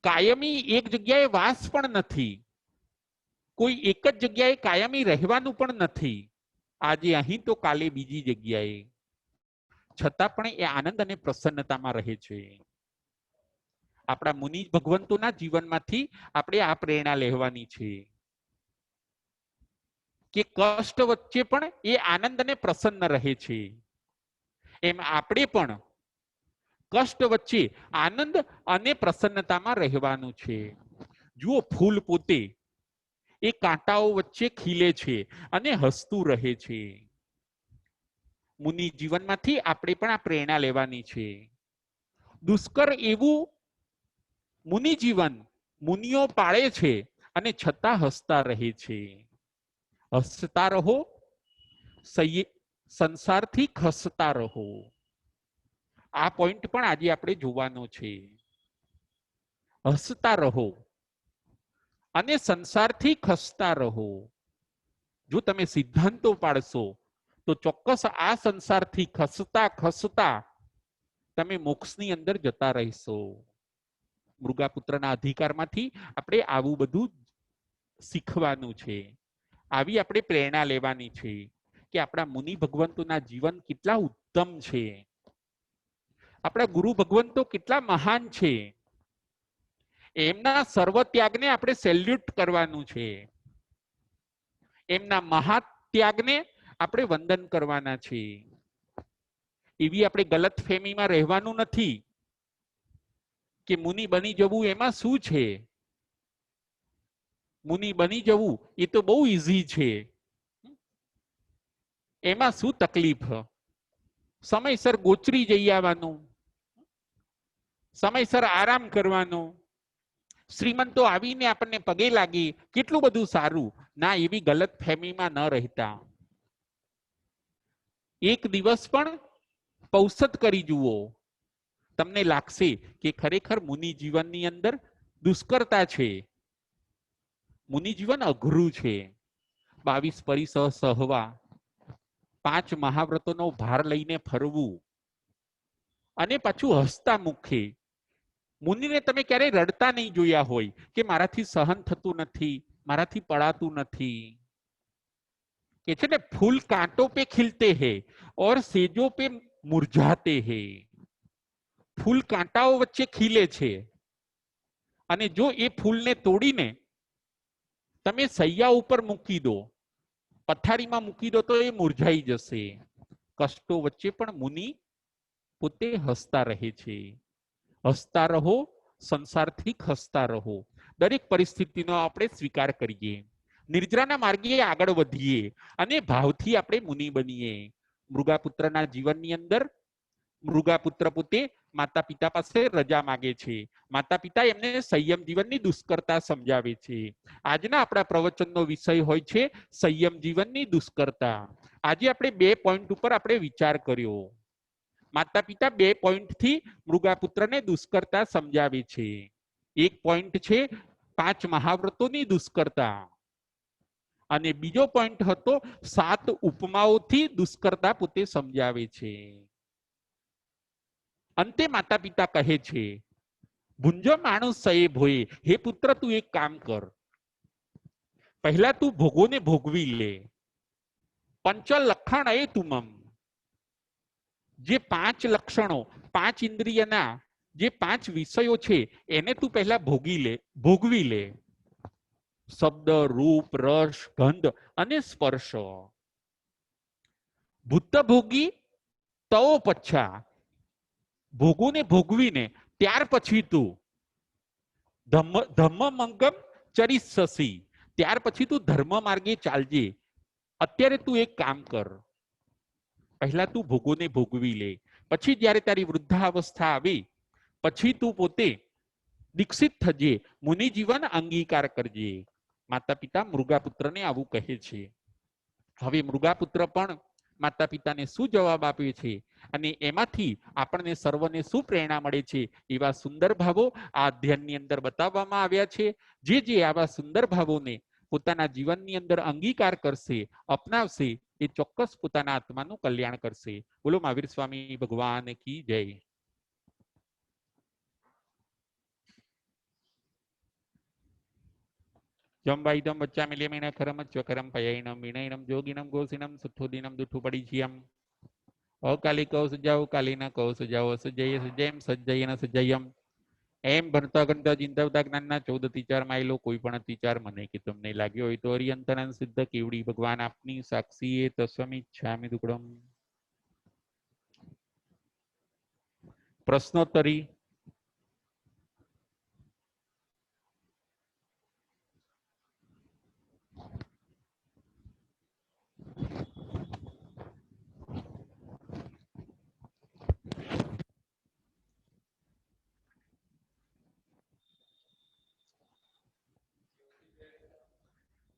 કાયમી એક જગ્યાએ વાસ પણ નથી, કોઈ એક જ જગ્યાએ કાયમી રહેવાનું પણ નથી. આજે અહીં તો કાલે બીજી જગ્યાએ, છતાં પણ એ આનંદ અને પ્રસન્નતામાં રહે છે. આપણા મુનિ ભગવંતોના જીવનમાંથી આપણે આ પ્રેરણા લેવાની છે કે કષ્ટ વચ્ચે પણ એ આનંદ અને પ્રસન્ન રહે છે. એમ આપણે પણ કષ્ટ વચ્ચે આનંદ અને પ્રસન્નતામાં રહેવાનું છે. જુઓ, ફૂલ પોતે એ કાંટાઓ વચ્ચે ખીલે છે અને હસતું રહે છે. મુનિ જીવનમાંથી આપણે પણ આ પ્રેરણા લેવાની છે. દુષ્કર એવું મુનિ જીવન મુનિઓ પાળે છે અને છતાં હસતા રહે છે. હસતા રહો, સંસારથી ખસતા રહો. આ પોઈન્ટ પણ આજે આપણે જોવાનો છે. હસતા રહો અને સંસારથી ખસતા રહો. જો તમે સિદ્ધાંતો પાડશો તો ચોક્કસ આ સંસારથી ખસતા ખસતા તમે મોક્ષની અંદર જતા રહેશો. મૃગાપુત્રના અધિકારમાંથી આપણે આવું બધું શીખવાનું છે. આવી આપણે પ્રેરણા લેવાની છે કે આપણા મુનિ ભગવંતોના જીવન કેટલા ઉત્તમ છે, આપણા ગુરુ ભગવંતો કેટલા મહાન છે. એમના સર્વ ત્યાગને આપણે સેલ્યુટ કરવાનું છે. એમના મહાત્યાગને આપણે વંદન કરવાના છે. એવી આપણે ગલત ફેમીમાં રહેવાનું નથી કે મુનિ બની જવું એમાં શું છે. મુનિ બની જવું એ તો બહુ ઈઝી છે, એમાં શું તકલીફ. સમયસર ગોચરી જઈ આવવાનું, સમયસર આરામ કરવાનો, શ્રીમંતો આવીને આપણને પગે લાગી કેટલું બધું સારું. ના, એવી ગલત ફેમીમાં ન રહેતા. એક દિવસ પણ પૌષત કરી જુઓ, તમને લાગશે કે ખરેખર મુનિ જીવનની અંદર દુષ્કરતા છે, મુનિ જીવન અઘરું છે. 22 પરિસહ સહવા, 5 મહાવ્રતોનો ભાર લઈને ફરવું અને પાછું હસતા મુખે. મુનિને તમે ક્યારેય રડતા નહીં જોયા હોય કે મારાથી સહન થતું નથી, મારાથી પડાતું નથી. કે છે ને, ફૂલ કાંટો पे खिलते हैं और सेजों पे मुरझाते हैं. ફૂલ કાંટાઓ વચ્ચે ખીલે છે અને જો એ ફૂલને તોડીને તમે સૈયા ઉપર મૂકી દો, પથારીમાં મૂકી દો તો એ મુરઝાઈ જશે. કષ્ટો વચ્ચે પણ મુનિ પોતે હસતા રહે છે. હસતા રહો, સંસારથી ખસતા રહો. દરેક પરિસ્થિતિનો આપણે સ્વીકાર કરીએ, નિર્જરાના માર્ગે આગળ વધીએ અને ભાવથી આપણે મુનિ બનીએ. મૃગાપુત્રના જીવનની અંદર મૃગાપુત્ર પોતે માતા પિતા પાસે રજા માંગે છે. માતા પિતા એમને સંયમ જીવનની દુષ્કરતા સમજાવે છે. આજના આપણા પ્રવચનનો વિષય હોય છે સંયમ જીવનની દુષ્કરતા. આજે આપણે 2 પોઈન્ટ ઉપર આપણે વિચાર કર્યો. માતા પિતા 2 પોઈન્ટથી મૃગાપુત્રને દુષ્કરતા સમજાવે છે. એક પોઈન્ટ છે 5 મહાવ્રતોની દુષ્કરતા અને બીજો પોઈન્ટ હતો 7 ઉપમાઓથી દુષ્કરતા પોતે સમજાવે છે. અંતે માતા પિતા કહે છે, ભુંજો માણસ સયેબ હોય, હે પુત્ર તું એક કામ કર, પહેલા તું ભોગોને ભોગવી લે. પંચ લક્ષણ એ તુમમ, જે 5 લક્ષણો 5 ઇન્દ્રિયના જે 5 વિષયો છે એને તું પહેલા ભોગવી લે. શબ્દ, રૂપ, રસ, ગંધ અને સ્પર્શ. ભૂત ભોગી તવો પચ્છા, ભોગોને ભોગવીને ત્યાર પછી તું ધમ્મ મંગમ ચરિષ્યસી, ત્યાર પછી તું ધર્મ માર્ગે ચાલજે. અત્યારે તું એક કામ કર, પહેલા તું ભોગોને ભોગવી લે, પછી જ્યારે તારી વૃદ્ધાવસ્થા આવે પછી તું પોતે દીક્ષિત થજે, મુનિ જીવન અંગીકાર કરજે. માતા પિતા મૃગાપુત્રને આવું કહે છે. હવે મૃગાપુત્ર પણ માતા પિતાને શું જવાબ આપે છે અને એમાંથી આપણને સર્વને શું પ્રેરણા મળે છે, એવા સુંદર ભાવો આ અધ્યયનની અંદર બતાવવામાં આવ્યા છે. જે આવા સુંદર ભાવોને પોતાના જીવનની અંદર અંગીકાર કરશે, અપનાવશે, એ ચોક્કસ પોતાના આત્માનું કલ્યાણ કરશે. બોલો મહાવીર સ્વામી ભગવાન કી જય. જમવાઈદમ વચ્ચામિલેમેન ખરમ ચ્વકરમ પયૈનમ વિનયનમ જોગિનમ ગોસિનમ સુથોદિનમ દુઠુપડીચિયમ અકાલી કૌ સજાઓ કાલીના કૌ સજાઓ સજ્જય સજ્જયમ સજ્જયન સજ્જયમ. એમ ભણતા ગણતા ચિંતાવતા જ્ઞાનના 14 ચાર માયલો કોઈ પણ અતિચાર મને કે તમને લાગ્યો હોય તો અરિયંતનન સિદ્ધ કેવડી ભગવાન આપની સાક્ષીએ તસ્વમિચ્છામિ દુક્કડમ. પ્રશ્નોત્તરી.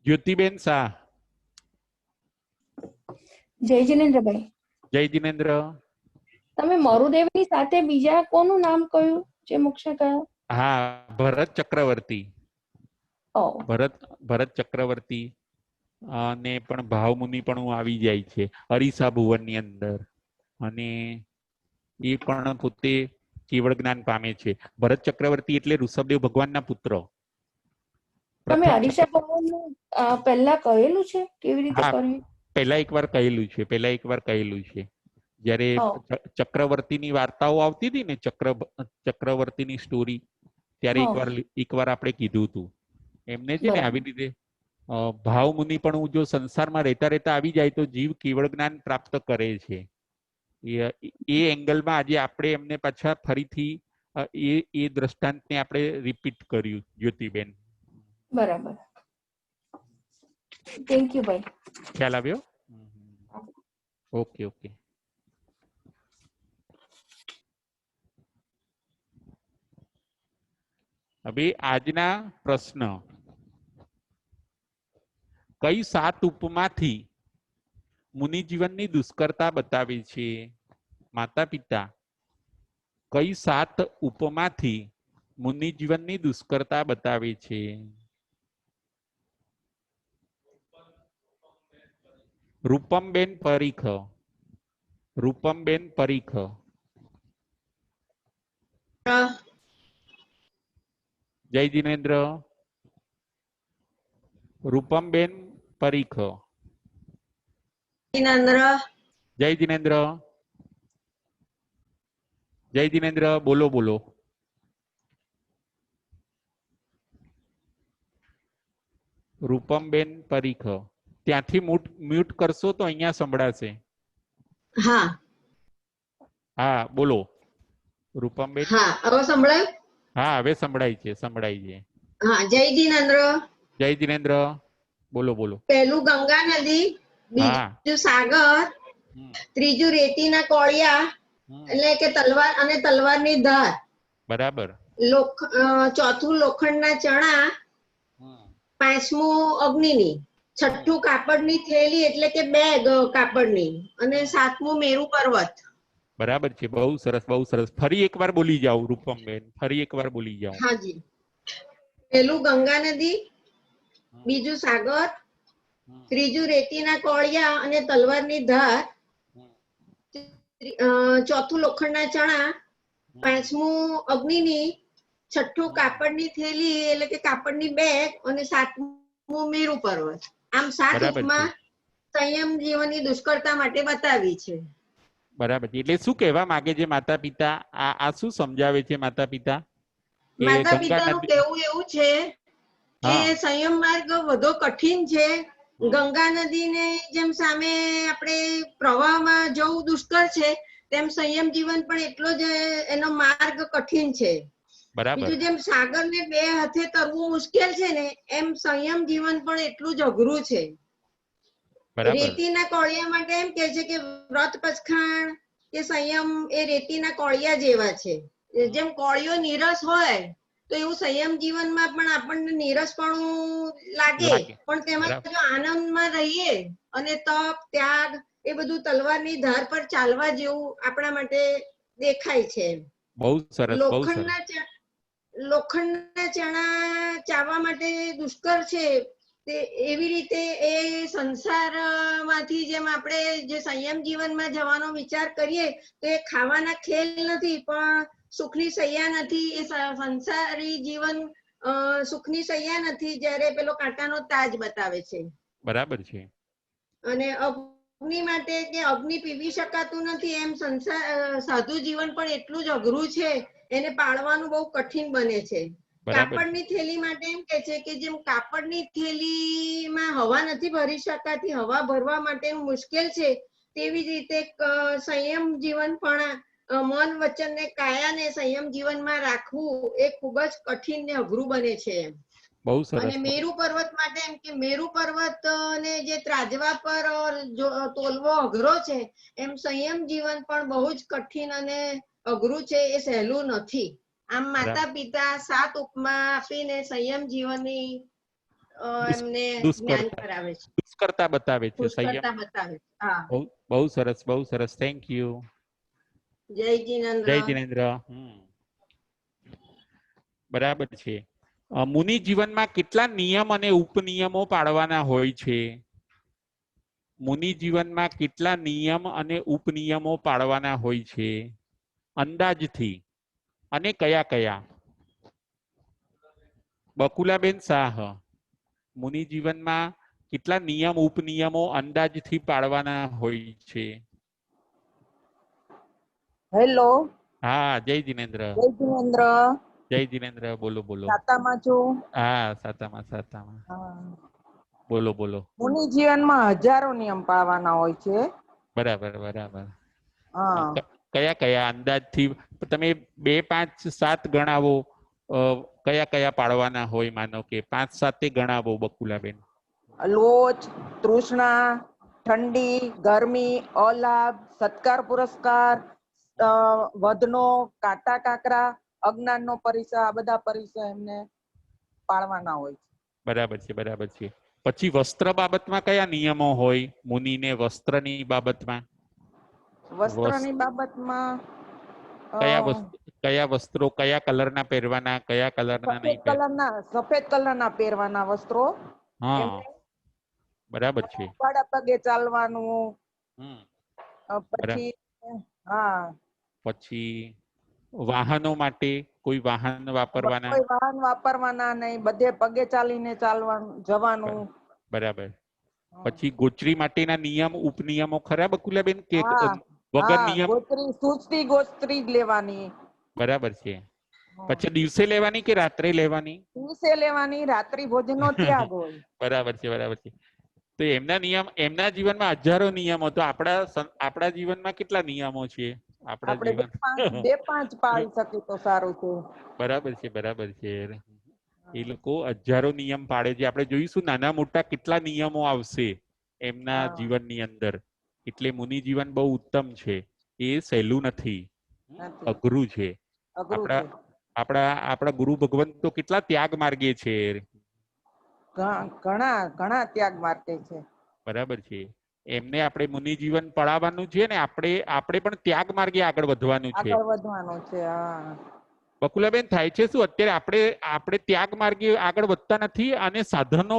જ્યોતિબેન શાહ. જય જિનેન્દ્રભાઈ. જય જિનેન્દ્ર. તમે મરુદેવની સાથે બીજા કોનું નામ કહ્યું જે મોક્ષ કયો? હા, ભરત ચક્રવર્તી. ઓ ભરત ચક્રવર્તી અને પણ ભાવમુનિ પણ આવી જાય છે અરીસા ભુવનની અંદર, અને એ પણ પોતે કેવળ જ્ઞાન પામે છે. ભરત ચક્રવર્તી એટલે ઋષભદેવ ભગવાનના પુત્ર. તમે અરીસા ભગવાનનું પહેલા કહેલું છે, કેવી રીતે કર્યું? પહેલા એકવાર કહેલું છે. જ્યારે ચક્રવર્તીની વાર્તાઓ આવતી હતી ને, ચક્રવર્તીની સ્ટોરી, ત્યારે એકવાર આપણે કીધું હતું. એમને છે ને આવી રીતે ભાવમુનિ પણ જો સંસારમાં રહેતા રહેતા આવી જાય તો જીવ કેવળ જ્ઞાન પ્રાપ્ત કરે છે. એ એંગલમાં આજે આપણે એમને પાછા ફરીથી એ દ્રષ્ટાંતને આપણે રિપીટ કર્યું. જ્યોતિબેન, બરાબર. થેન્ક યુ ભાઈ. ખ્યાલ આવ્યો? Okay okay. હવે આજના પ્રશ્ન, કઈ 7 ઉપમાથી મુનિ જીવનની દુષ્કરતા બતાવે છે? માતા પિતા, કઈ 7 ઉપમાથી મુનિ જીવનની દુષ્કરતા બતાવે છે? રૂપમબેન પરીખ. રૂપમબેન પરીખ. જય જિનેન્દ્ર. રૂપમબેન પરીખ. જય જિનેન્દ્ર. જય જિનેન્દ્ર, બોલો બોલો. રૂપમબેન પરીખ, ત્યાંથી મ્યુટ કરશો તો અહીંયા સંભળાશે. હા હા બોલો રૂપમબેન. હા, હવે સંભળાય? હા, હવે સંભળાય છે. હા, જય જીનેન્દ્ર. જય જીનેન્દ્ર, બોલો બોલો. પહેલું ગંગા નદી, હા. બીજું સાગર, હમ, ત્રીજું રેતીના કોળિયા હમ, એટલે કે તલવાર અને તલવારની ધાર, બરાબર. ચોથું લોખંડના ચણા, હમ, પાંચમું અગ્નિની, છઠ્ઠું કાપડની થેલી એટલે કે બેગ કાપડની, અને હમ. સાતમું મેરુ પર્વત. બરાબર છે, બહુ સરસ બહુ સરસ. ફરી એકવાર બોલી જાઓ રૂપમબેન, ફરી એકવાર બોલી જાઓ. હાજી. પહેલું ગંગા નદી, હમ, બીજું સાગર, હમ, ત્રીજું રેતીના કોળિયા અને તલવારની ધાર, હમ, ચોથું લોખંડના ચણા, હમ, પાંચમું અગ્નિની, છઠ્ઠું હમ. કાપડની થેલી એટલે કે કાપડની બેગ, અને સાતમું મેરુ પર્વત. આમ 7 બરાબર છે, ઉપમા સંયમ જીવનની દુષ્કરતા માટે બતાવી છે. બરાબર છે. એટલે શું કહેવા માંગે છે માતા પિતા? આ શું સમજાવે છે માતા પિતા? કે માતા ગંગા પિતાનું નદી. કહેવું એવું છે કે હા. સંયમ માર્ગ વધુ કઠિન છે. હમ, ગંગા નદીને જેમ સામે આપણે પ્રવાહમાં જવું દુષ્કર છે, તેમ સંયમ જીવન પણ એટલો જ એનો માર્ગ કઠિન છે. બરાબર બીજું જેમ સાગરને 2 હાથે તરવું મુશ્કેલ છે ને, એમ સંયમ જીવન પણ એટલું જ અઘરું છે. બરાબર. રેતીના કોળિયા માટે એમ કે છે કે વ્રત પછખાણ કે સંયમ એ રેતીના કોળિયા જેવા છે. જેમ કોળિયો નીરસ હોય તો એવું સંયમ જીવનમાં પણ આપણને નીરસપણું લાગે, પણ તેમાં બરાબર. જો આનંદમાં રહીએ અને તપ ત્યાગ એ બધું તલવારની ધાર પર ચાલવા જેવું આપણા માટે દેખાય છે. બહુ સરસ બહુ સરસ. લોખંડના ચણા ચાવવા માટે દુષ્કર છે, તે એવી રીતે એ સંસારમાંથી જેમ આપણે જે સંયમ જીવનમાં જવાનો વિચાર કરીએ તો એ ખાવાના ખેલ નથી, પણ સુખની સૈયા નથી. એ સંસારી જીવન સુખની સૈયા નથી, જ્યારે પેલો કાંટાનો તાજ બતાવે છે. બરાબર છે. અને અગ્નિ માટે કે અગ્નિ પીવી શકાતું નથી, એમ સાધુ જીવન પણ એટલું જ અઘરું છે, એને પાળવાનું બહુ કઠિન બને છે. બરાબર છે. કાપડની થેલી માટે એમ કે છે કે જેમ કાપડની થેલીમાં હવા નથી ભરી શકાતી, હવા ભરવા માટે મુશ્કેલ છે, તેવી જ રીતે સંયમ જીવન પણ મન વચન ને કાયાને સંયમ જીવનમાં રાખવું એ ખૂબ જ કઠિન ને અઘરું બને છે. બહુ અને સરસ. મેરુ પર્વત માટે એમ કે મેરુ પર્વત ને જે ત્રાજવા પર તોલવો અઘરો છે, એમ સંયમ જીવન પણ બહુ જ કઠિન અને અઘરું છે, એ સહેલું નથી. આમ માતા પિતા 7 ઉપમા આપીને સંયમ જીવનની એમને જ્ઞાન કરાવે છે, દુષ્કર્તા બતાવે છે સંયમ. પુષ્કળતા બતાવે છે. હા, બહુ સરસ બહુ સરસ. Thank you. જય જીનેન્દ્ર. જય જીનેન્દ્ર. બરાબર છે. મુનિ જીવનમાં કેટલા નિયમ અને ઉપનિયમો પાળવાના હોય છે? મુનિ જીવનમાં કેટલા નિયમ અને ઉપનિયમો પાળવાના હોય છે અંદાજથી, અને કયા કયા? બકુલાબેન શાહ, મુનિ જીવનમાં કેટલા નિયમ ઉપનિયમો અંદાજથી પાળવાના હોય છે? હેલો. હા, જય જીનેન્દ્ર. જય જીનેન્દ્ર. જય જીનેન્દ્ર, બોલો બોલો. સાતામાં છું. હા, સાતામાં સાતામાં. બોલો બોલો. મુનિ જીવનમાં હજારો નિયમ પાળવાના હોય છે. બરાબર બરાબર. હા. કયા કયા અંદાજથી તમે 2, 5, 7 ગણાવો? કયા કયા પાળવાના હોય? માનો કે 5, 7 ગણાવો બકુલાબેન. લોચ, તૃષ્ણા, ઠંડી, ગરમી, અલાભ, સત્કાર પુરસ્કાર, વધનો, કાંટા કાકરા, અજ્ઞાનનો પરિસર, આ બધા પરિસર એમને પાળવાના હોય છે. બરાબર છે બરાબર છે. પછી વસ્ત્ર બાબતમાં કયા નિયમો હોય મુનિને? વસ્ત્રની બાબતમાં વસ્ત્રની બાબતમાં કયા વસ્ત્રો કયા કલરના પહેરવાના, કયા કલરના નહીં પહેરવાના? સફેદ કલરના પહેરવાના વસ્ત્રો. હા, એમને બરાબર છે. ઉઘાડા પગે ચાલવાનું. બરાબર. પછી હા, પછી વાહનો માટે કોઈ વાહન વાપરવાના? કોઈ વાહન વાપરવાના નહીં, બધે પગે ચાલીને ચાલવાનું જવાનું. બરાબર. પછી ગોચરી માટેના નિયમ ઉપનિયમો ખરા બકુલાબેન, કે હા વગર હા, નિયમ? ગોત્રી સૂચતી ગોત્રી જ લેવાની. બરાબર છે. પછી દિવસે લેવાની કે રાત્રે લેવાની? દિવસે લેવાની, રાત્રિ ભોજનનો ત્યાગ હોય. બરાબર છે બરાબર છે. તો એમના નિયમ, એમના જીવનમાં હજારો નિયમો, તો આપણા જીવનમાં કેટલા નિયમો છે? આપણા આપણે જીવન 2, 5 પાળી શકીએ તો સારું છે. બરાબર છે બરાબર છે. એ લોકો હજારો નિયમ પાડે છે. આપણે જોઈશું નાના મોટા કેટલા નિયમો આવશે એમના હા. જીવનની અંદર. એટલે મુનિ જીવન બહુ ઉત્તમ છે. એ સહેલું નથી, નથી. અઘરું છે. અઘરું આપણા છે. આપણા આપણા ગુરુ ભગવંત તો કેટલા ત્યાગ માર્ગે છે. ઘણા ઘણા ત્યાગ માર્ગે છે. બરાબર છે. એમને આપણે મુનિ જીવન પડાવવાનું છે ને આપણે પણ ત્યાગ માર્ગે આગળ વધવાનું છે. આગળ વધવાનું છે. હા. બકુલાબેન, થાય છે શું અત્યારે આપણે ત્યાગ માર્ગે આગળ વધતા નથી અને સાધનો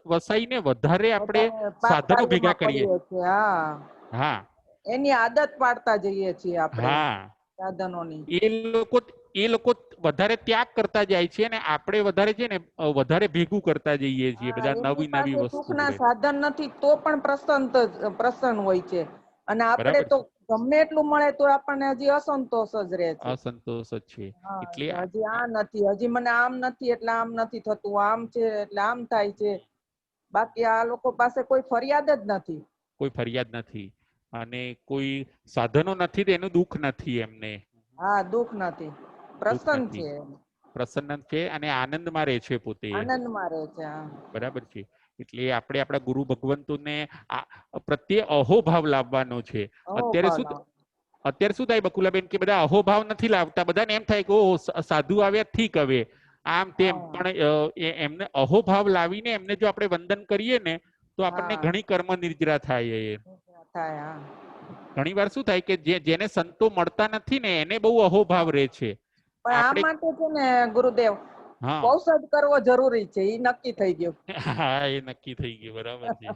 વસાઈને વધારે આપણે વધારે પાપ સાધનો ભેગા કાર્યમાં કરીએ. પડીએ છીએ. હા. હા એની આદત પાડતા જઈએ છીએ આપણે હા, સાધનોની. એ લોકો વધારે ત્યાગ કરતા જાય છે ને આપણે વધારે છે ને વધારે ભેગું કરતા જઈએ છીએ હા, બધા એમની નવી નવી પાસે વસ્તુ સુખના જોડે. સાધન નથી તો પણ પ્રસન્ન હોય છે. અને આપણે બરાબર તો છે. ગમે એટલું મળે તો આપણને હજી અસંતોષ જ રહે છે. અસંતોષ જ છે. હા, એટલે કે હજી આ નથી, હજી મને આમ નથી એટલે આમ નથી થતું, આમ છે એટલે આમ થાય છે. બાકી આ લોકો પાસે કોઈ ફરિયાદ જ નથી. કોઈ ફરિયાદ નથી અને કોઈ સાધનો નથી તો એનું દુઃખ નથી એમને. હા, દુઃખ નથી, દુઃખ પ્રસન્ન નથી, છે, પ્રસન્ન છે અને આનંદમાં રહે છે પોતે. આનંદમાં રહે છે. હા. બરાબર છે. એટલે આપણે આપણા ગુરુ ભગવંતોને પ્રત્યે અહોભાવ લાવવાનો છે. ઓ અત્યારે શું ભાવના. અત્યારે શું થાય બકુલાબેન કે બધા અહોભાવ નથી લાવતા. બધાને એમ થાય કે ઓ સાધુ આવ્યા, ઠીક, હવે આમ તેમ. હા. પણ એમને અહોભાવ લાવીને એમને જો આપણે વંદન કરીએ ને તો આપણને હા. ઘણી કર્મ નિર્જરા થાય. થાય. હા. ઘણી વાર શું થાય કે જેને સંતો મળતા નથી ને એને બહુ અહોભાવ રહે છે. પણ આ આપણે માટે છે ને ગુરુદેવ, હા ઔષધ કરવો જરૂરી છે. એ નક્કી થઈ ગયું. હા, એ નક્કી થઈ ગયું. બરાબર છે.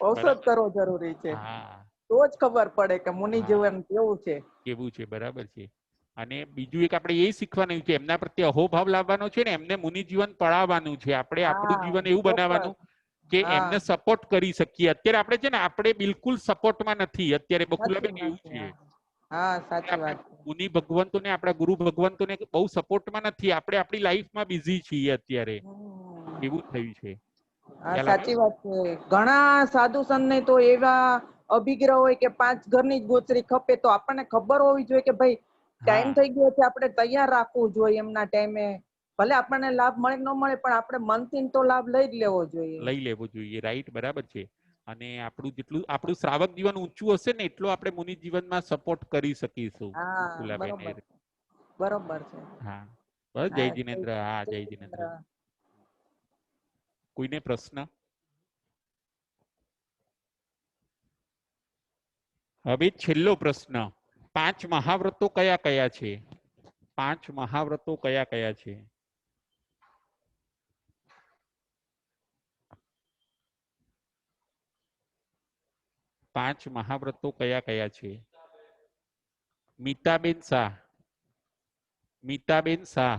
ઔષધ બરાબર. કરવો જરૂરી છે. હા તો જ ખબર પડે કે મુનિ હા, જીવન કેવું છે. કેવું છે. બરાબર છે. અને બીજું એક આપણે એ શીખવાનું છે, એમના પ્રત્યે અહોભાવ લાવવાનો છે ને એમને મુનિ જીવન પડાવવાનું છે. આપણે આપણું હા, જીવન એવું ચોક્કસ. બનાવવાનું કે હા, એમને સપોર્ટ કરી શકીએ. અત્યારે આપણે છે ને આપણે બિલકુલ સપોર્ટમાં નથી. અત્યારે બકુલાબેન એવું નથી. છે. હા. હા, સાચી આપણે વાત છે. મુનિ ભગવંતોને, આપણા ગુરુ ભગવંતોને બહુ સપોર્ટમાં નથી. આપણે આપણી લાઈફમાં બિઝી છીએ અત્યારે. હમ. એવું થયું છે. હા, ખ્યાલ આવ્યો? સાચી વાત છે. ઘણા સાધુ સંતને તો એવા અભિગ્રહ હોય કે 5 ઘરની જ ગોચરી ખપે તો આપણને ખબર હોવી જોઈએ કે ભાઈ ટાઈમ હા, થઈ ગયો છે, આપણે તૈયાર રાખવું જોઈએ એમના ટાઈમે. ભલે આપણને લાભ મળે ન મળે પણ આપણે મનથી તો લાભ લઈ જ લેવો જોઈએ. લઈ લેવો જોઈએ. રાઈટ, બરાબર છે. અને આપણું શ્રાવક જીવન ઊંચું હશે ને એટલો આપણે મુનિ જીવનમાં સપોર્ટ કરી શકીશું. હા, બકુલાબેન. બરોબર છે. બરોબર છે. હા, બસ. જય હા, જિનેન્દ્ર. હા, જય જય જિનેન્દ્ર. જિનેન્દ્ર. કોઈને પ્રશ્ન? હવે છેલ્લો પ્રશ્ન. 5 મહાવ્રતો કયા કયા છે? 5 મહાવ્રતો કયા કયા છે? પાંચ મહાવ્રતો કયા કયા છે? મીતાબેન શાહ. મીતાબેન શાહ.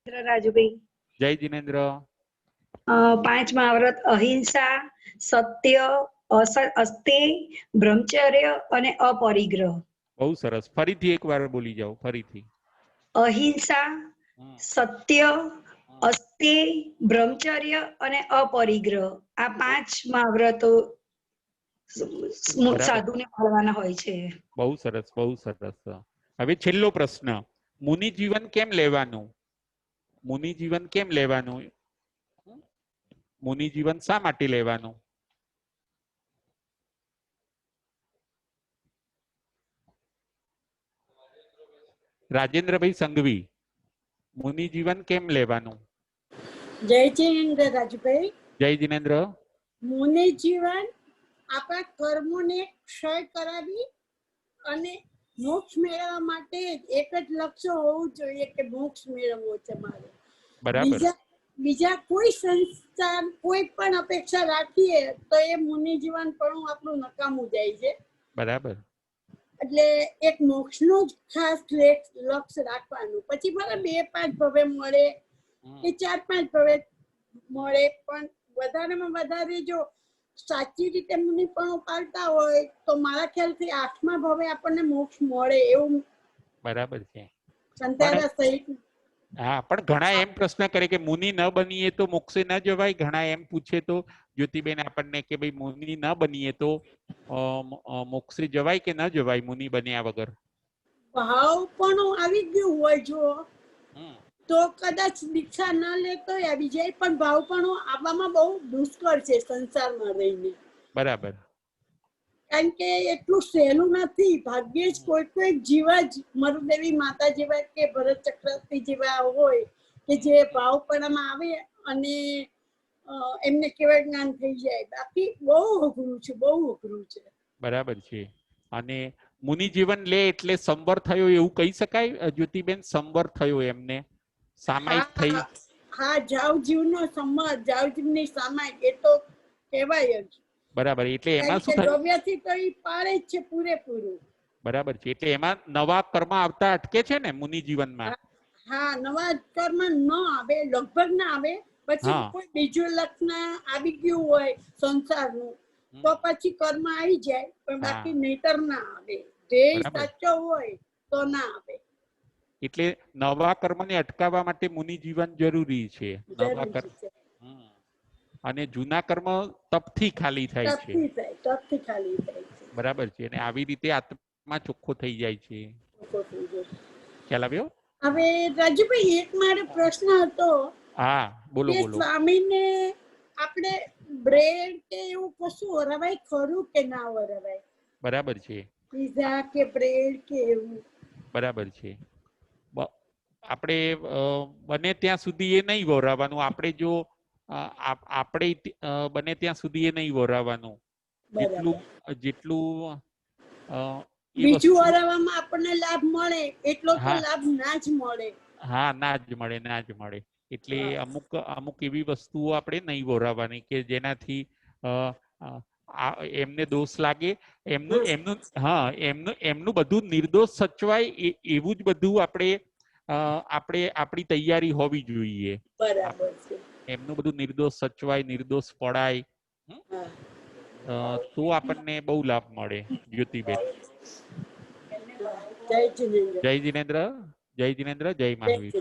રાજુભાઈ, જય જિનેન્દ્ર. 5 મહાવ્રત: અહિંસા, સત્ય, અસ્તેય, બ્રહ્મચર્ય અને અપરિગ્રહ. બહુ સરસ. ફરીથી એકવાર બોલી જાઓ. ફરીથી. અહિંસા, હમ, સત્ય, હમ. અસ્તેય, બ્રહ્મચર્ય અને અપરિગ્રહ. આ 5 મહાવ્રતો બરાબર. સાધુને પાળવાના હોય છે. બહુ સરસ, બહુ સરસ. હવે છેલ્લો પ્રશ્ન. મુનિ જીવન કેમ લેવાનું? મુનિ જીવન કેમ લેવાનું? મુનિ જીવન શા માટે લેવાનું? રાજેન્દ્રભાઈ સંઘવી, મુનિ જીવન કેમ લેવાનું? જય જિનેન્દ્ર રાજુભાઈ. જય જિનેન્દ્ર. મુનિ જીવન આપણા કર્મોને ક્ષય કરાવી અને મોક્ષ મેળવવા માટે એક જ લક્ષ્ય હોવું જોઈએ કે મોક્ષ મેળવવો છે મારે. બરાબર. બીજા કોઈ સંસ્થા, કોઈ પણ અપેક્ષા રાખીએ તો એ મુનિ જીવન પણ આપણું નકામું જાય છે. બરાબર. એટલે એક મોક્ષનું જ ખાસ લક્ષ્ય રાખવાનું. પછી ભલે 2-5 ભવે મળે કે 4-5 ભવે મળે, પણ વધારેમાં વધારે જો સાચી રીતે મુનિ પણ પાળતા હોય તો મારા ખ્યાલથી 8મા ભવે આપણને મોક્ષ મળે એવું બરાબર છે. પણ સંતારા સહિત. હા, પણ ઘણા એમ પ્રશ્ન કરે કે મુનિ ન બનીએ તો મોક્ષે ન જવાય. ઘણા એમ પૂછે તો જ્યોતિબેન આપણને કે ભાઈ મુનિ ન બનીએ તો મોક્ષે જવાય કે ન જવાય મુનિ બન્યા વગર? ભાવ પણ આવી ગયું હોય જો તો કદાચ દીક્ષા ન લે તો આવી જાય, પણ ભાવપણું આવવામાં બહુ દુષ્કર છે સંસારમાં રહીને. બરાબર. કારણ કે એટલું સહેલું નથી. ભાગ્યે જ કોઈ જીવા જ મરુદેવી માતા જેવા કે ભરત ચક્રવર્તી જેવા હોય કે જે ભાવપણામાં આવે અને એમને કેવળ જ્ઞાન થઈ જાય. બાકી બહુ અઘરું છે, બહુ અઘરું છે. બરાબર છે. અને મુનિ જીવન લે એટલે સંવર થયો એવું કહી શકાય જ્યોતિબેન? સંવર થયો એમને, સામાયિક થઈ. હા, જાવ જીવનો સંમત, જાવ જીવની સામાયિક, એ તો કહેવાય જ. બરાબર. એટલે એમાં શું કારણ કે થાય? દ્રવ્યથી તો એ પાળે જ છે પૂરેપૂરું. બરાબર છે. એટલે એમાં નવા કર્મ આવતા અટકે છે ને મુનિ જીવનમાં? હા, નવા કર્મ ન આવે, લગભગ ના આવે. પછી હા. કોઈ બીજું લક્ષણ આવી ગયું હોય સંસારનું તો પછી કર્મ આવી જાય, પણ બાકી નહીતર ના આવે. ધ્યેય બરાબર. સાચો હોય તો ના આવે. એટલે નવા કર્મને અટકાવવા માટે મુનિ જીવન જરૂરી છે. નવા જરૂરી કર્મ. છે. અને જૂના કર્મ તપથી ખાલી થાય છે. તપથી થાય, તપથી ખાલી થાય છે. બરાબર છે. અને આવી રીતે આત્મા ચોખ્ખો થઈ જાય છે. ચોખ્ખો થઈ જાય. ખ્યાલ આવ્યો? હવે રાજુભાઈ, એક મારો પ્રશ્ન હતો હા, બોલો કે બોલો. સ્વામીને આપણે બ્રેડ કે એવું કશું વરાવાય ખરું કે ના વરાવાય? બરાબર છે. પીઝા કે બ્રેડ કે એવું? બરાબર છે. આપણે બને ત્યાં સુધી એ નહીં વરાવવાનું. આપણે જો આપણે બને ત્યાં સુધી એ નહીં વરાવવાનું. જેટલું જેટલું એ બીજું વસ્તુ. વરાવવામાં આપણને લાભ મળે એટલો તો હા. લાભ ના જ મળે. હા, ના જ મળે, ના જ મળે. એટલે અમુક એવી વસ્તુઓ આપણે નહીં વરાવવાની કે જેનાથી એમને દોષ લાગે. એમનું બધું નિર્દોષ સચવાય એવું જ બધું આપણી તૈયારી હોવી જોઈએ. બરાબર છે. એમનું બધું નિર્દોષ સચવાય, નિર્દોષ પડાય, તો આપણને બહુ લાભ મળે. જ્યોતિબેન, જય જિનેન્દ્ર. જય જિનેન્દ્ર, જય જિનેન્દ્ર, જય મહાવીર.